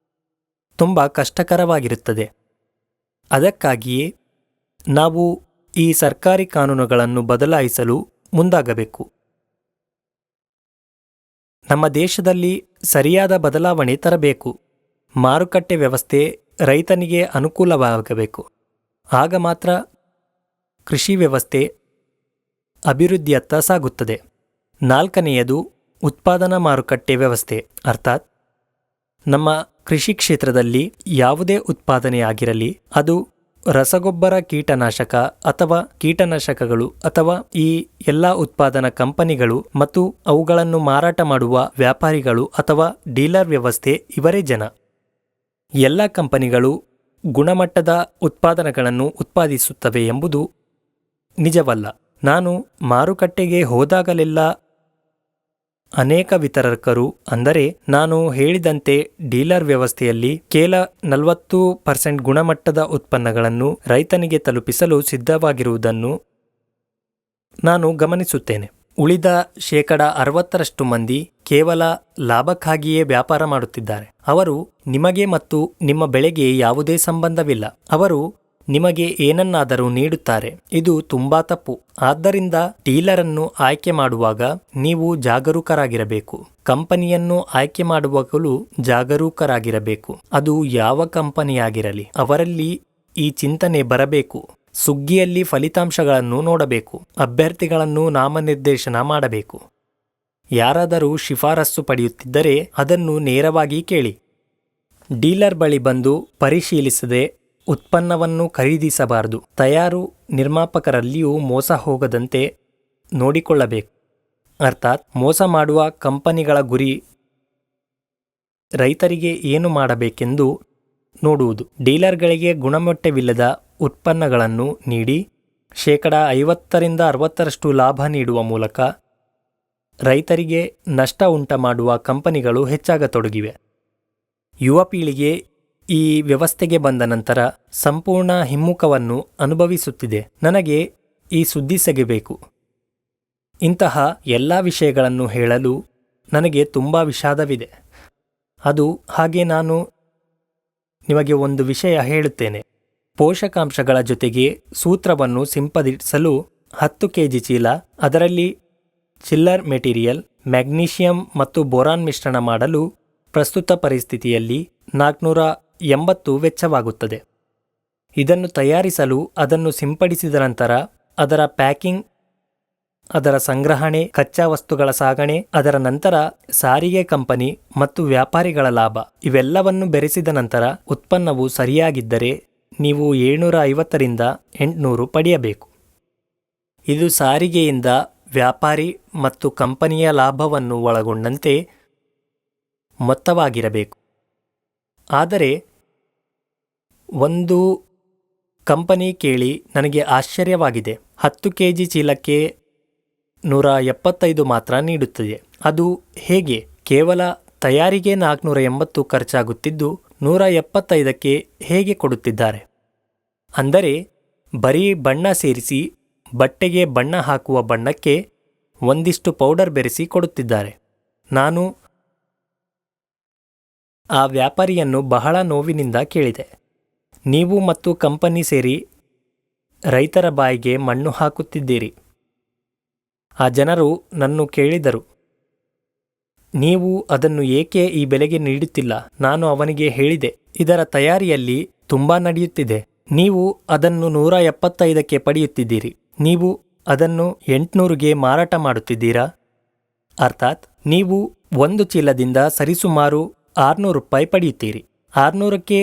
ತುಂಬ ಕಷ್ಟಕರವಾಗಿರುತ್ತದೆ. ಅದಕ್ಕಾಗಿಯೇ ನಾವು ಈ ಸರ್ಕಾರಿ ಕಾನೂನುಗಳನ್ನು ಬದಲಾಯಿಸಲು ಮುಂದಾಗಬೇಕು. ನಮ್ಮ ದೇಶದಲ್ಲಿ ಸರಿಯಾದ ಬದಲಾವಣೆ ತರಬೇಕು. ಮಾರುಕಟ್ಟೆ ವ್ಯವಸ್ಥೆ ರೈತನಿಗೆ ಅನುಕೂಲವಾಗಬೇಕು. ಆಗ ಮಾತ್ರ ಕೃಷಿ ವ್ಯವಸ್ಥೆ ಅಭಿವೃದ್ಧಿಯತ್ತ ಸಾಗುತ್ತದೆ. 4ನೆಯದು ಉತ್ಪಾದನಾ ಮಾರುಕಟ್ಟೆ ವ್ಯವಸ್ಥೆ. ಅರ್ಥಾತ್ ನಮ್ಮ ಕೃಷಿ ಕ್ಷೇತ್ರದಲ್ಲಿ ಯಾವುದೇ ಉತ್ಪಾದನೆಯಾಗಿರಲಿ, ಅದು ರಸಗೊಬ್ಬರ, ಕೀಟನಾಶಕ ಅಥವಾ ಕೀಟನಾಶಕಗಳು ಅಥವಾ ಈ ಎಲ್ಲ ಉತ್ಪಾದನಾ ಕಂಪನಿಗಳು ಮತ್ತು ಅವುಗಳನ್ನು ಮಾರಾಟ ಮಾಡುವ ವ್ಯಾಪಾರಿಗಳು ಅಥವಾ ಡೀಲರ್ ವ್ಯವಸ್ಥೆ ಇವರೇ ಜನ. ಎಲ್ಲ ಕಂಪನಿಗಳು ಗುಣಮಟ್ಟದ ಉತ್ಪಾದನೆಗಳನ್ನು ಉತ್ಪಾದಿಸುತ್ತವೆ ಎಂಬುದು ನಿಜವಲ್ಲ. ನಾನು ಮಾರುಕಟ್ಟೆಗೆ ಹೋದಾಗಲೆಲ್ಲ ಅನೇಕ ವಿತರಕರು, ಅಂದರೆ ನಾನು ಹೇಳಿದಂತೆ ಡೀಲರ್ ವ್ಯವಸ್ಥೆಯಲ್ಲಿ ಕೇವಲ 40% ಗುಣಮಟ್ಟದ ಉತ್ಪನ್ನಗಳನ್ನು ರೈತನಿಗೆ ತಲುಪಿಸಲು ಸಿದ್ಧವಾಗಿರುವುದನ್ನು ನಾನು ಗಮನಿಸುತ್ತೇನೆ. ಉಳಿದ 60% ಮಂದಿ ಕೇವಲ ಲಾಭಕ್ಕಾಗಿಯೇ ವ್ಯಾಪಾರ ಮಾಡುತ್ತಿದ್ದಾರೆ. ಅವರು ನಿಮಗೆ ಮತ್ತು ನಿಮ್ಮ ಬೆಳೆಗೆ ಯಾವುದೇ ಸಂಬಂಧವಿಲ್ಲ. ಅವರು ನಿಮಗೆ ಏನನ್ನಾದರೂ ನೀಡುತ್ತಾರೆ. ಇದು ತುಂಬಾ ತಪ್ಪು. ಆದ್ದರಿಂದ ಡೀಲರನ್ನು ಆಯ್ಕೆ ಮಾಡುವಾಗ ನೀವು ಜಾಗರೂಕರಾಗಿರಬೇಕು. ಕಂಪನಿಯನ್ನು ಆಯ್ಕೆ ಮಾಡುವಾಗಲೂ ಜಾಗರೂಕರಾಗಿರಬೇಕು. ಅದು ಯಾವ ಕಂಪನಿಯಾಗಿರಲಿ, ಅವರಲ್ಲಿ ಈ ಚಿಂತನೆ ಬರಬೇಕು. ಸುಗ್ಗಿಯಲ್ಲಿ ಫಲಿತಾಂಶಗಳನ್ನು ನೋಡಬೇಕು. ಅಭ್ಯರ್ಥಿಗಳನ್ನು ನಾಮನಿರ್ದೇಶನ ಮಾಡಬೇಕು. ಯಾರಾದರೂ ಶಿಫಾರಸು ಪಡೆಯುತ್ತಿದ್ದರೆ ಅದನ್ನು ನೇರವಾಗಿ ಕೇಳಿ. ಡೀಲರ್ ಬಳಿ ಬಂದು ಪರಿಶೀಲಿಸದೆ ಉತ್ಪನ್ನವನ್ನು ಖರೀದಿಸಬಾರದು. ತಯಾರು ನಿರ್ಮಾಪಕರಲ್ಲಿಯೂ ಮೋಸ ಹೋಗದಂತೆ ನೋಡಿಕೊಳ್ಳಬೇಕು. ಅರ್ಥಾತ್ ಮೋಸ ಮಾಡುವ ಕಂಪನಿಗಳ ಗುರಿ ರೈತರಿಗೆ ಏನು ಮಾಡಬೇಕೆಂದು ನೋಡುವುದು. ಡೀಲರ್ಗಳಿಗೆ ಗುಣಮಟ್ಟವಿಲ್ಲದ ಉತ್ಪನ್ನಗಳನ್ನು ನೀಡಿ 50-60% ಲಾಭ ನೀಡುವ ಮೂಲಕ ರೈತರಿಗೆ ನಷ್ಟ ಉಂಟುಮಾಡುವ ಕಂಪನಿಗಳು ಹೆಚ್ಚಾಗತೊಡಗಿವೆ. ಯುವ ಪೀಳಿಗೆ ಈ ವ್ಯವಸ್ಥೆಗೆ ಬಂದ ನಂತರ ಸಂಪೂರ್ಣ ಹಿಮ್ಮುಖವನ್ನು ಅನುಭವಿಸುತ್ತಿದೆ. ನನಗೆ ಈ ಸುದ್ದಿ ಸಿಗಬೇಕು. ಇಂತಹ ಎಲ್ಲ ವಿಷಯಗಳನ್ನು ಹೇಳಲು ನನಗೆ ತುಂಬ ವಿಷಾದವಿದೆ. ಅದು ಹಾಗೆ ನಾನು ನಿಮಗೆ ಒಂದು ವಿಷಯ ಹೇಳುತ್ತೇನೆ. ಪೋಷಕಾಂಶಗಳ ಜೊತೆಗೆ ಸೂತ್ರವನ್ನು ಸಿಂಪಡಿಸಲು 10 kg ಚೀಲ, ಅದರಲ್ಲಿ ಚಿಲ್ಲರ್ ಮೆಟೀರಿಯಲ್, ಮ್ಯಾಗ್ನೀಷಿಯಂ ಮತ್ತು ಬೋರಾನ್ ಮಿಶ್ರಣ ಮಾಡಲು ಪ್ರಸ್ತುತ ಪರಿಸ್ಥಿತಿಯಲ್ಲಿ 480 ವೆಚ್ಚವಾಗುತ್ತದೆ. ಇದನ್ನು ತಯಾರಿಸಲು, ಅದನ್ನು ಸಿಂಪಡಿಸಿದ ನಂತರ ಅದರ ಪ್ಯಾಕಿಂಗ್, ಅದರ ಸಂಗ್ರಹಣೆ, ಕಚ್ಚಾ ವಸ್ತುಗಳ ಸಾಗಣೆ, ಅದರ ನಂತರ ಸಾರಿಗೆ ಕಂಪನಿ ಮತ್ತು ವ್ಯಾಪಾರಿಗಳ ಲಾಭ, ಇವೆಲ್ಲವನ್ನು ಬೆರೆಸಿದ ನಂತರ ಉತ್ಪನ್ನವು ಸರಿಯಾಗಿದ್ದರೆ ನೀವು 750-800 ಪಡೆಯಬೇಕು. ಇದು ಸಾರಿಗೆಯಿಂದ ವ್ಯಾಪಾರಿ ಮತ್ತು ಕಂಪನಿಯ ಲಾಭವನ್ನು ಒಳಗೊಂಡಂತೆ ಮೊತ್ತವಾಗಿರಬೇಕು. ಆದರೆ ಒಂದು ಕಂಪನಿ ಕೇಳಿ ನನಗೆ ಆಶ್ಚರ್ಯವಾಗಿದೆ. 10 kg ಚೀಲಕ್ಕೆ 175 ಮಾತ್ರ ನೀಡುತ್ತದೆ. ಅದು ಹೇಗೆ? ಕೇವಲ ತಯಾರಿಗೆ 480 ಖರ್ಚಾಗುತ್ತಿದ್ದು 175ಕ್ಕೆ ಹೇಗೆ ಕೊಡುತ್ತಿದ್ದಾರೆ? ಅಂದರೆ ಬರೀ ಬಣ್ಣ ಸೇರಿಸಿ ಬಟ್ಟೆಗೆ ಬಣ್ಣ ಹಾಕುವ ಬಣ್ಣಕ್ಕೆ ಒಂದಿಷ್ಟು ಪೌಡರ್ ಬೆರೆಸಿ ಕೊಡುತ್ತಿದ್ದಾರೆ. ನಾನು ಆ ವ್ಯಾಪಾರಿಯನ್ನು ಬಹಳ ನೋವಿನಿಂದ ಕೇಳಿದೆ. ನೀವು ಮತ್ತು ಕಂಪನಿ ಸೇರಿ ರೈತರ ಬಾಯಿಗೆ ಮಣ್ಣು ಹಾಕುತ್ತಿದ್ದೀರಿ. ಆ ಜನರು ನನ್ನು ಕೇಳಿದರು, ನೀವು ಅದನ್ನು ಏಕೆ ಈ ಬೆಲೆಗೆ ನೀಡುತ್ತಿಲ್ಲ? ನಾನು ಅವನಿಗೆ ಹೇಳಿದೆ, ಇದರ ತಯಾರಿಯಲ್ಲಿ ತುಂಬಾ ನಡೆಯುತ್ತಿದೆ. ನೀವು ಅದನ್ನು 175ಕ್ಕೆ ಪಡೆಯುತ್ತಿದ್ದೀರಿ. ನೀವು ಅದನ್ನು 800ಗೆ ಮಾರಾಟ ಮಾಡುತ್ತಿದ್ದೀರಾ? ಅರ್ಥಾತ್ ನೀವು ಒಂದು ಚೀಲದಿಂದ ಸರಿಸುಮಾರು 600 ರೂಪಾಯಿ ಪಡೆಯುತ್ತೀರಿ. 600ಕ್ಕೆ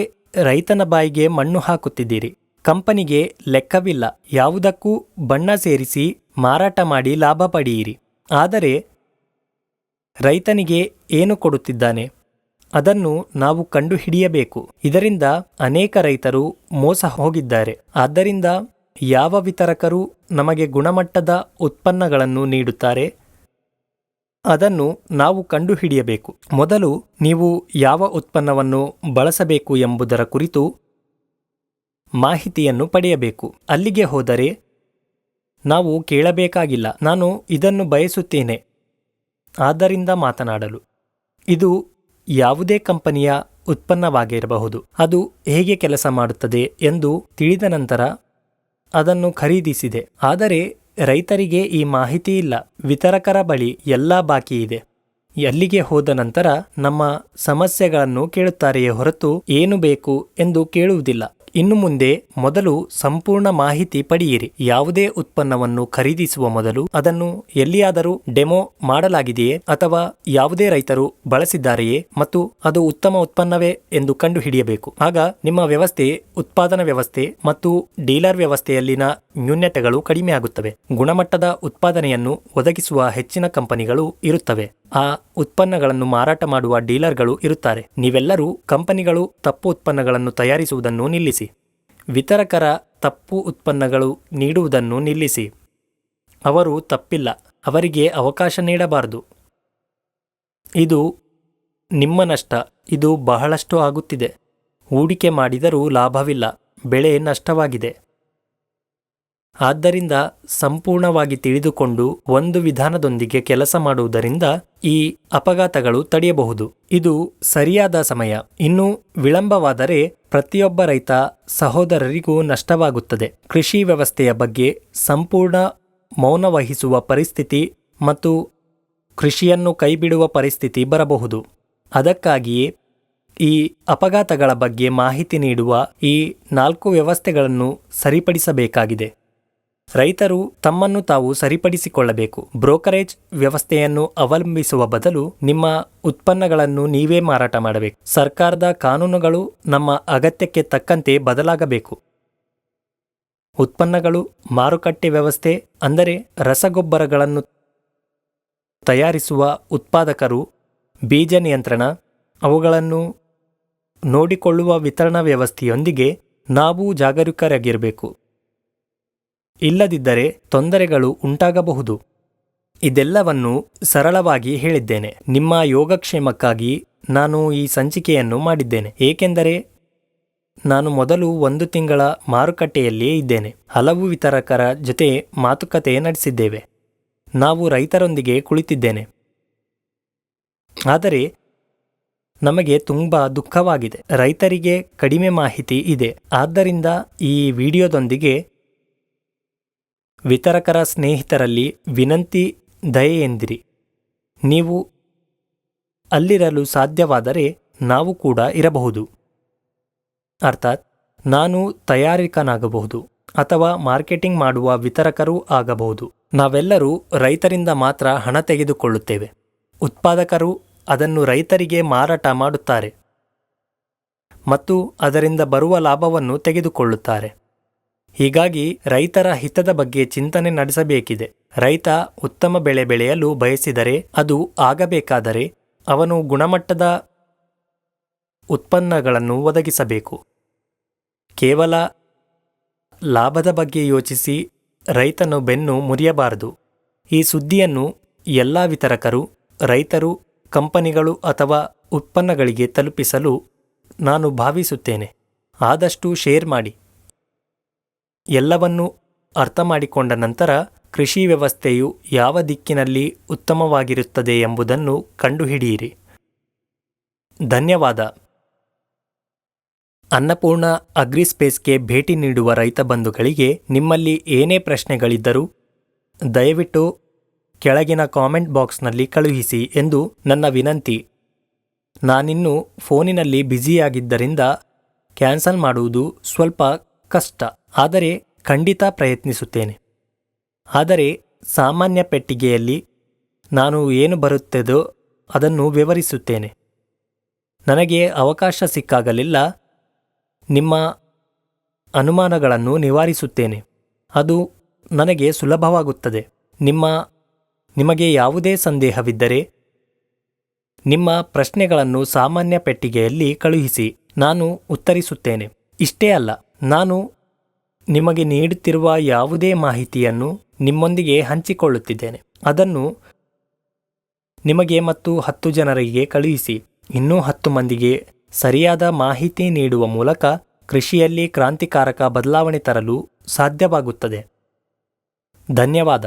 ರೈತನ ಬಾಯಿಗೆ ಮಣ್ಣು ಹಾಕುತ್ತಿದ್ದೀರಿ. ಕಂಪನಿಗೆ ಲೆಕ್ಕವಿಲ್ಲ. ಯಾವುದಕ್ಕೂ ಬಣ್ಣ ಸೇರಿಸಿ ಮಾರಾಟ ಮಾಡಿ ಲಾಭ ಪಡೆಯಿರಿ. ಆದರೆ ರೈತನಿಗೆ ಏನು ಕೊಡುತ್ತಿದ್ದಾನೆ? ಅದನ್ನು ನಾವು ಕಂಡುಹಿಡಿಯಬೇಕು. ಇದರಿಂದ ಅನೇಕ ರೈತರು ಮೋಸ ಹೋಗಿದ್ದಾರೆ. ಆದ್ದರಿಂದ ಯಾವ ವಿತರಕರು ನಮಗೆ ಗುಣಮಟ್ಟದ ಉತ್ಪನ್ನಗಳನ್ನು ನೀಡುತ್ತಾರೆ ಅದನ್ನು ನಾವು ಕಂಡುಹಿಡಿಯಬೇಕು. ಮೊದಲು ನೀವು ಯಾವ ಉತ್ಪನ್ನವನ್ನು ಬಳಸಬೇಕು ಎಂಬುದರ ಕುರಿತು ಮಾಹಿತಿಯನ್ನು ಪಡೆಯಬೇಕು. ಅಲ್ಲಿಗೆ ಹೋದರೆ ನಾವು ಕೇಳಬೇಕಾಗಿಲ್ಲ, ನಾನು ಇದನ್ನು ಬಯಸುತ್ತೇನೆ, ಆದ್ದರಿಂದ ಮಾತನಾಡಲು. ಇದು ಯಾವುದೇ ಕಂಪನಿಯ ಉತ್ಪನ್ನವಾಗಿರಬಹುದು. ಅದು ಹೇಗೆ ಕೆಲಸ ಮಾಡುತ್ತದೆ ಎಂದು ತಿಳಿದ ನಂತರ ಅದನ್ನು ಖರೀದಿಸಿದೆ. ಆದರೆ ರೈತರಿಗೆ ಈ ಮಾಹಿತಿ ಇಲ್ಲ. ವಿತರಕರ ಬಳಿ ಎಲ್ಲ ಬಾಕಿ ಇದೆ. ಅಲ್ಲಿಗೆ ಹೋದ ನಂತರ ನಮ್ಮ ಸಮಸ್ಯೆಗಳನ್ನು ಕೇಳುತ್ತಾರೆಯೇ ಹೊರತು ಏನು ಬೇಕು ಎಂದು ಕೇಳುವುದಿಲ್ಲ. ಇನ್ನು ಮುಂದೆ ಮೊದಲು ಸಂಪೂರ್ಣ ಮಾಹಿತಿ ಪಡೆಯಿರಿ. ಯಾವುದೇ ಉತ್ಪನ್ನವನ್ನು ಖರೀದಿಸುವ ಮೊದಲು ಅದನ್ನು ಎಲ್ಲಿಯಾದರೂ ಡೆಮೋ ಮಾಡಲಾಗಿದೆಯೇ ಅಥವಾ ಯಾವುದೇ ರೈತರು ಬಳಸಿದ್ದಾರೆಯೇ ಮತ್ತು ಅದು ಉತ್ತಮ ಉತ್ಪನ್ನವೇ ಎಂದು ಕಂಡುಹಿಡಿಯಬೇಕು. ಆಗ ನಿಮ್ಮ ವ್ಯವಸ್ಥೆ, ಉತ್ಪಾದನಾ ವ್ಯವಸ್ಥೆ ಮತ್ತು ಡೀಲರ್ ವ್ಯವಸ್ಥೆಯಲ್ಲಿನ ನ್ಯೂನತೆಗಳು ಕಡಿಮೆಯಾಗುತ್ತವೆ. ಗುಣಮಟ್ಟದ ಉತ್ಪಾದನೆಯನ್ನು ಒದಗಿಸುವ ಹೆಚ್ಚಿನ ಕಂಪನಿಗಳು ಇರುತ್ತವೆ. ಆ ಉತ್ಪನ್ನಗಳನ್ನು ಮಾರಾಟ ಮಾಡುವ ಡೀಲರ್ಗಳು ಇರುತ್ತಾರೆ. ನೀವೆಲ್ಲರೂ ಕಂಪನಿಗಳು ತಪ್ಪು ಉತ್ಪನ್ನಗಳನ್ನು ತಯಾರಿಸುವುದನ್ನು ನಿಲ್ಲಿಸಿ. ವಿತರಕರ ತಪ್ಪು ಉತ್ಪನ್ನಗಳು ನೀಡುವುದನ್ನು ನಿಲ್ಲಿಸಿ. ಅವರು ತಪ್ಪಿಲ್ಲ, ಅವರಿಗೆ ಅವಕಾಶ ನೀಡಬಾರದು. ಇದು ನಿಮ್ಮ ನಷ್ಟ. ಇದು ಬಹಳಷ್ಟು ಆಗುತ್ತಿದೆ. ಹೂಡಿಕೆ ಮಾಡಿದರೂ ಲಾಭವಿಲ್ಲ, ಬೆಳೆ ನಷ್ಟವಾಗಿದೆ. ಆದ್ದರಿಂದ ಸಂಪೂರ್ಣವಾಗಿ ತಿಳಿದುಕೊಂಡು ಒಂದು ವಿಧಾನದೊಂದಿಗೆ ಕೆಲಸ ಮಾಡುವುದರಿಂದ ಈ ಅಪಘಾತಗಳು ತಡೆಯಬಹುದು. ಇದು ಸರಿಯಾದ ಸಮಯ. ಇನ್ನು ವಿಳಂಬವಾದರೆ ಪ್ರತಿಯೊಬ್ಬ ರೈತ ಸಹೋದರರಿಗೂ ನಷ್ಟವಾಗುತ್ತದೆ. ಕೃಷಿ ವ್ಯವಸ್ಥೆಯ ಬಗ್ಗೆ ಸಂಪೂರ್ಣ ಮೌನ ವಹಿಸುವ ಪರಿಸ್ಥಿತಿ ಮತ್ತು ಕೃಷಿಯನ್ನು ಕೈಬಿಡುವ ಪರಿಸ್ಥಿತಿ ಬರಬಹುದು. ಅದಕ್ಕಾಗಿಯೇ ಈ ಅಪಘಾತಗಳ ಬಗ್ಗೆ ಮಾಹಿತಿ ನೀಡುವ ಈ 4 ವ್ಯವಸ್ಥೆಗಳನ್ನು ಸರಿಪಡಿಸಬೇಕಾಗಿದೆ. ರೈತರು ತಮ್ಮನ್ನು ತಾವು ಸರಿಪಡಿಸಿಕೊಳ್ಳಬೇಕು. ಬ್ರೋಕರೇಜ್ ವ್ಯವಸ್ಥೆಯನ್ನು ಅವಲಂಬಿಸುವ ಬದಲು ನಿಮ್ಮ ಉತ್ಪನ್ನಗಳನ್ನು ನೀವೇ ಮಾರಾಟ ಮಾಡಬೇಕು. ಸರ್ಕಾರದ ಕಾನೂನುಗಳು ನಮ್ಮ ಅಗತ್ಯಕ್ಕೆ ತಕ್ಕಂತೆ ಬದಲಾಗಬೇಕು. ಉತ್ಪನ್ನಗಳು ಮಾರುಕಟ್ಟೆ ವ್ಯವಸ್ಥೆ, ಅಂದರೆ ರಸಗೊಬ್ಬರಗಳನ್ನು ತಯಾರಿಸುವ ಉತ್ಪಾದಕರು, ಬೀಜ ನಿಯಂತ್ರಣ, ಅವುಗಳನ್ನು ನೋಡಿಕೊಳ್ಳುವ ವಿತರಣಾ ವ್ಯವಸ್ಥೆಯೊಂದಿಗೆ ನಾವು ಜಾಗರೂಕರಾಗಿರಬೇಕು. ಇಲ್ಲದಿದ್ದರೆ ತೊಂದರೆಗಳು ಉಂಟಾಗಬಹುದು. ಇದೆಲ್ಲವನ್ನು ಸರಳವಾಗಿ ಹೇಳಿದ್ದೇನೆ. ನಿಮ್ಮ ಯೋಗಕ್ಷೇಮಕ್ಕಾಗಿ ನಾನು ಈ ಸಂಚಿಕೆಯನ್ನು ಮಾಡಿದ್ದೇನೆ. ಏಕೆಂದರೆ ನಾನು ಮೊದಲು 1 ತಿಂಗಳ ಮಾರುಕಟ್ಟೆಯಲ್ಲಿಯೇ ಇದ್ದೇನೆ. ಹಲವು ವಿತರಕರ ಜೊತೆ ಮಾತುಕತೆ ನಡೆಸಿದ್ದೇವೆ. ನಾವು ರೈತರೊಂದಿಗೆ ಕುಳಿತಿದ್ದೇನೆ. ಆದರೆ ನಮಗೆ ತುಂಬ ದುಃಖವಾಗಿದೆ. ರೈತರಿಗೆ ಕಡಿಮೆ ಮಾಹಿತಿ ಇದೆ. ಆದ್ದರಿಂದ ಈ ವಿಡಿಯೋದೊಂದಿಗೆ ವಿತರಕರ ಸ್ನೇಹಿತರಲ್ಲಿ ವಿನಂತಿ, ದಯೆಯೆಂದಿರಿ. ನೀವು ಅಲ್ಲಿರಲು ಸಾಧ್ಯವಾದರೆ ನಾವು ಕೂಡ ಇರಬಹುದು. ಅರ್ಥಾತ್ ನಾನು ತಯಾರಕನಾಗಬಹುದು ಅಥವಾ ಮಾರ್ಕೆಟಿಂಗ್ ಮಾಡುವ ವಿತರಕರೂ ಆಗಬಹುದು. ನಾವೆಲ್ಲರೂ ರೈತರಿಂದ ಮಾತ್ರ ಹಣ ತೆಗೆದುಕೊಳ್ಳುತ್ತೇವೆ. ಉತ್ಪಾದಕರು ಅದನ್ನು ರೈತರಿಗೆ ಮಾರಾಟ ಮಾಡುತ್ತಾರೆ ಮತ್ತು ಅದರಿಂದ ಬರುವ ಲಾಭವನ್ನು ತೆಗೆದುಕೊಳ್ಳುತ್ತಾರೆ. ಹೀಗಾಗಿ ರೈತರ ಹಿತದ ಬಗ್ಗೆ ಚಿಂತನೆ ನಡೆಸಬೇಕಿದೆ. ರೈತ ಉತ್ತಮ ಬೆಳೆ ಬೆಳೆಯಲು ಬಯಸಿದರೆ, ಅದು ಆಗಬೇಕಾದರೆ ಅವನು ಗುಣಮಟ್ಟದ ಉತ್ಪನ್ನಗಳನ್ನು ಒದಗಿಸಬೇಕು. ಕೇವಲ ಲಾಭದ ಬಗ್ಗೆ ಯೋಚಿಸಿ ರೈತನು ಬೆನ್ನು ಮುರಿಯಬಾರದು. ಈ ಸುದ್ದಿಯನ್ನು ಎಲ್ಲ ವಿತರಕರು, ರೈತರು, ಕಂಪನಿಗಳು ಅಥವಾ ಉತ್ಪನ್ನಗಳಿಗೆ ತಲುಪಿಸಲು ನಾನು ಭಾವಿಸುತ್ತೇನೆ. ಆದಷ್ಟು ಶೇರ್ ಮಾಡಿ. ಎಲ್ಲವನ್ನೂ ಅರ್ಥ ಮಾಡಿಕೊಂಡ ನಂತರ ಕೃಷಿ ವ್ಯವಸ್ಥೆಯು ಯಾವ ದಿಕ್ಕಿನಲ್ಲಿ ಉತ್ತಮವಾಗಿರುತ್ತದೆ ಎಂಬುದನ್ನು ಕಂಡುಹಿಡಿಯಿರಿ. ಧನ್ಯವಾದ. ಅನ್ನಪೂರ್ಣ ಅಗ್ರಿಸ್ಪೇಸ್ಗೆ ಭೇಟಿ ನೀಡುವ ರೈತ ಬಂಧುಗಳಿಗೆ ನಿಮ್ಮಲ್ಲಿ ಏನೇ ಪ್ರಶ್ನೆಗಳಿದ್ದರೂ ದಯವಿಟ್ಟು ಕೆಳಗಿನ ಕಾಮೆಂಟ್ ಬಾಕ್ಸ್ನಲ್ಲಿ ಕಳುಹಿಸಿ ಎಂದು ನನ್ನ ವಿನಂತಿ. ನಾನಿನ್ನು ಫೋನಿನಲ್ಲಿ ಬ್ಯುಸಿಯಾಗಿದ್ದರಿಂದ ಕ್ಯಾನ್ಸಲ್ ಮಾಡುವುದು ಸ್ವಲ್ಪ ಕಷ್ಟ, ಆದರೆ ಖಂಡಿತ ಪ್ರಯತ್ನಿಸುತ್ತೇನೆ. ಆದರೆ ಸಾಮಾನ್ಯ ಪೆಟ್ಟಿಗೆಯಲ್ಲಿ ನಾನು ಏನು ಬರುತ್ತದೋ ಅದನ್ನು ವಿವರಿಸುತ್ತೇನೆ. ನನಗೆ ಅವಕಾಶ ಸಿಕ್ಕಾಗಲೆಲ್ಲ ನಿಮ್ಮ ಅನುಮಾನಗಳನ್ನು ನಿವಾರಿಸುತ್ತೇನೆ. ಅದು ನನಗೆ ಸುಲಭವಾಗುತ್ತದೆ. ನಿಮಗೆ ಯಾವುದೇ ಸಂದೇಹವಿದ್ದರೆ ನಿಮ್ಮ ಪ್ರಶ್ನೆಗಳನ್ನು ಸಾಮಾನ್ಯ ಪೆಟ್ಟಿಗೆಯಲ್ಲಿ ಕಳುಹಿಸಿ, ನಾನು ಉತ್ತರಿಸುತ್ತೇನೆ. ಇಷ್ಟೇ ಅಲ್ಲ, ನಾನು ನಿಮಗೆ ನೀಡುತ್ತಿರುವ ಯಾವುದೇ ಮಾಹಿತಿಯನ್ನು ನಿಮ್ಮೊಂದಿಗೆ ಹಂಚಿಕೊಳ್ಳುತ್ತಿದ್ದೇನೆ. ಅದನ್ನು ನಿಮಗೆ ಮತ್ತು 10 ಜನರಿಗೆ ಕಳುಹಿಸಿ. ಇನ್ನೂ 10 ಮಂದಿಗೆ ಸರಿಯಾದ ಮಾಹಿತಿ ನೀಡುವ ಮೂಲಕ ಕೃಷಿಯಲ್ಲಿ ಕ್ರಾಂತಿಕಾರಕ ಬದಲಾವಣೆ ತರಲು ಸಾಧ್ಯವಾಗುತ್ತದೆ. ಧನ್ಯವಾದ.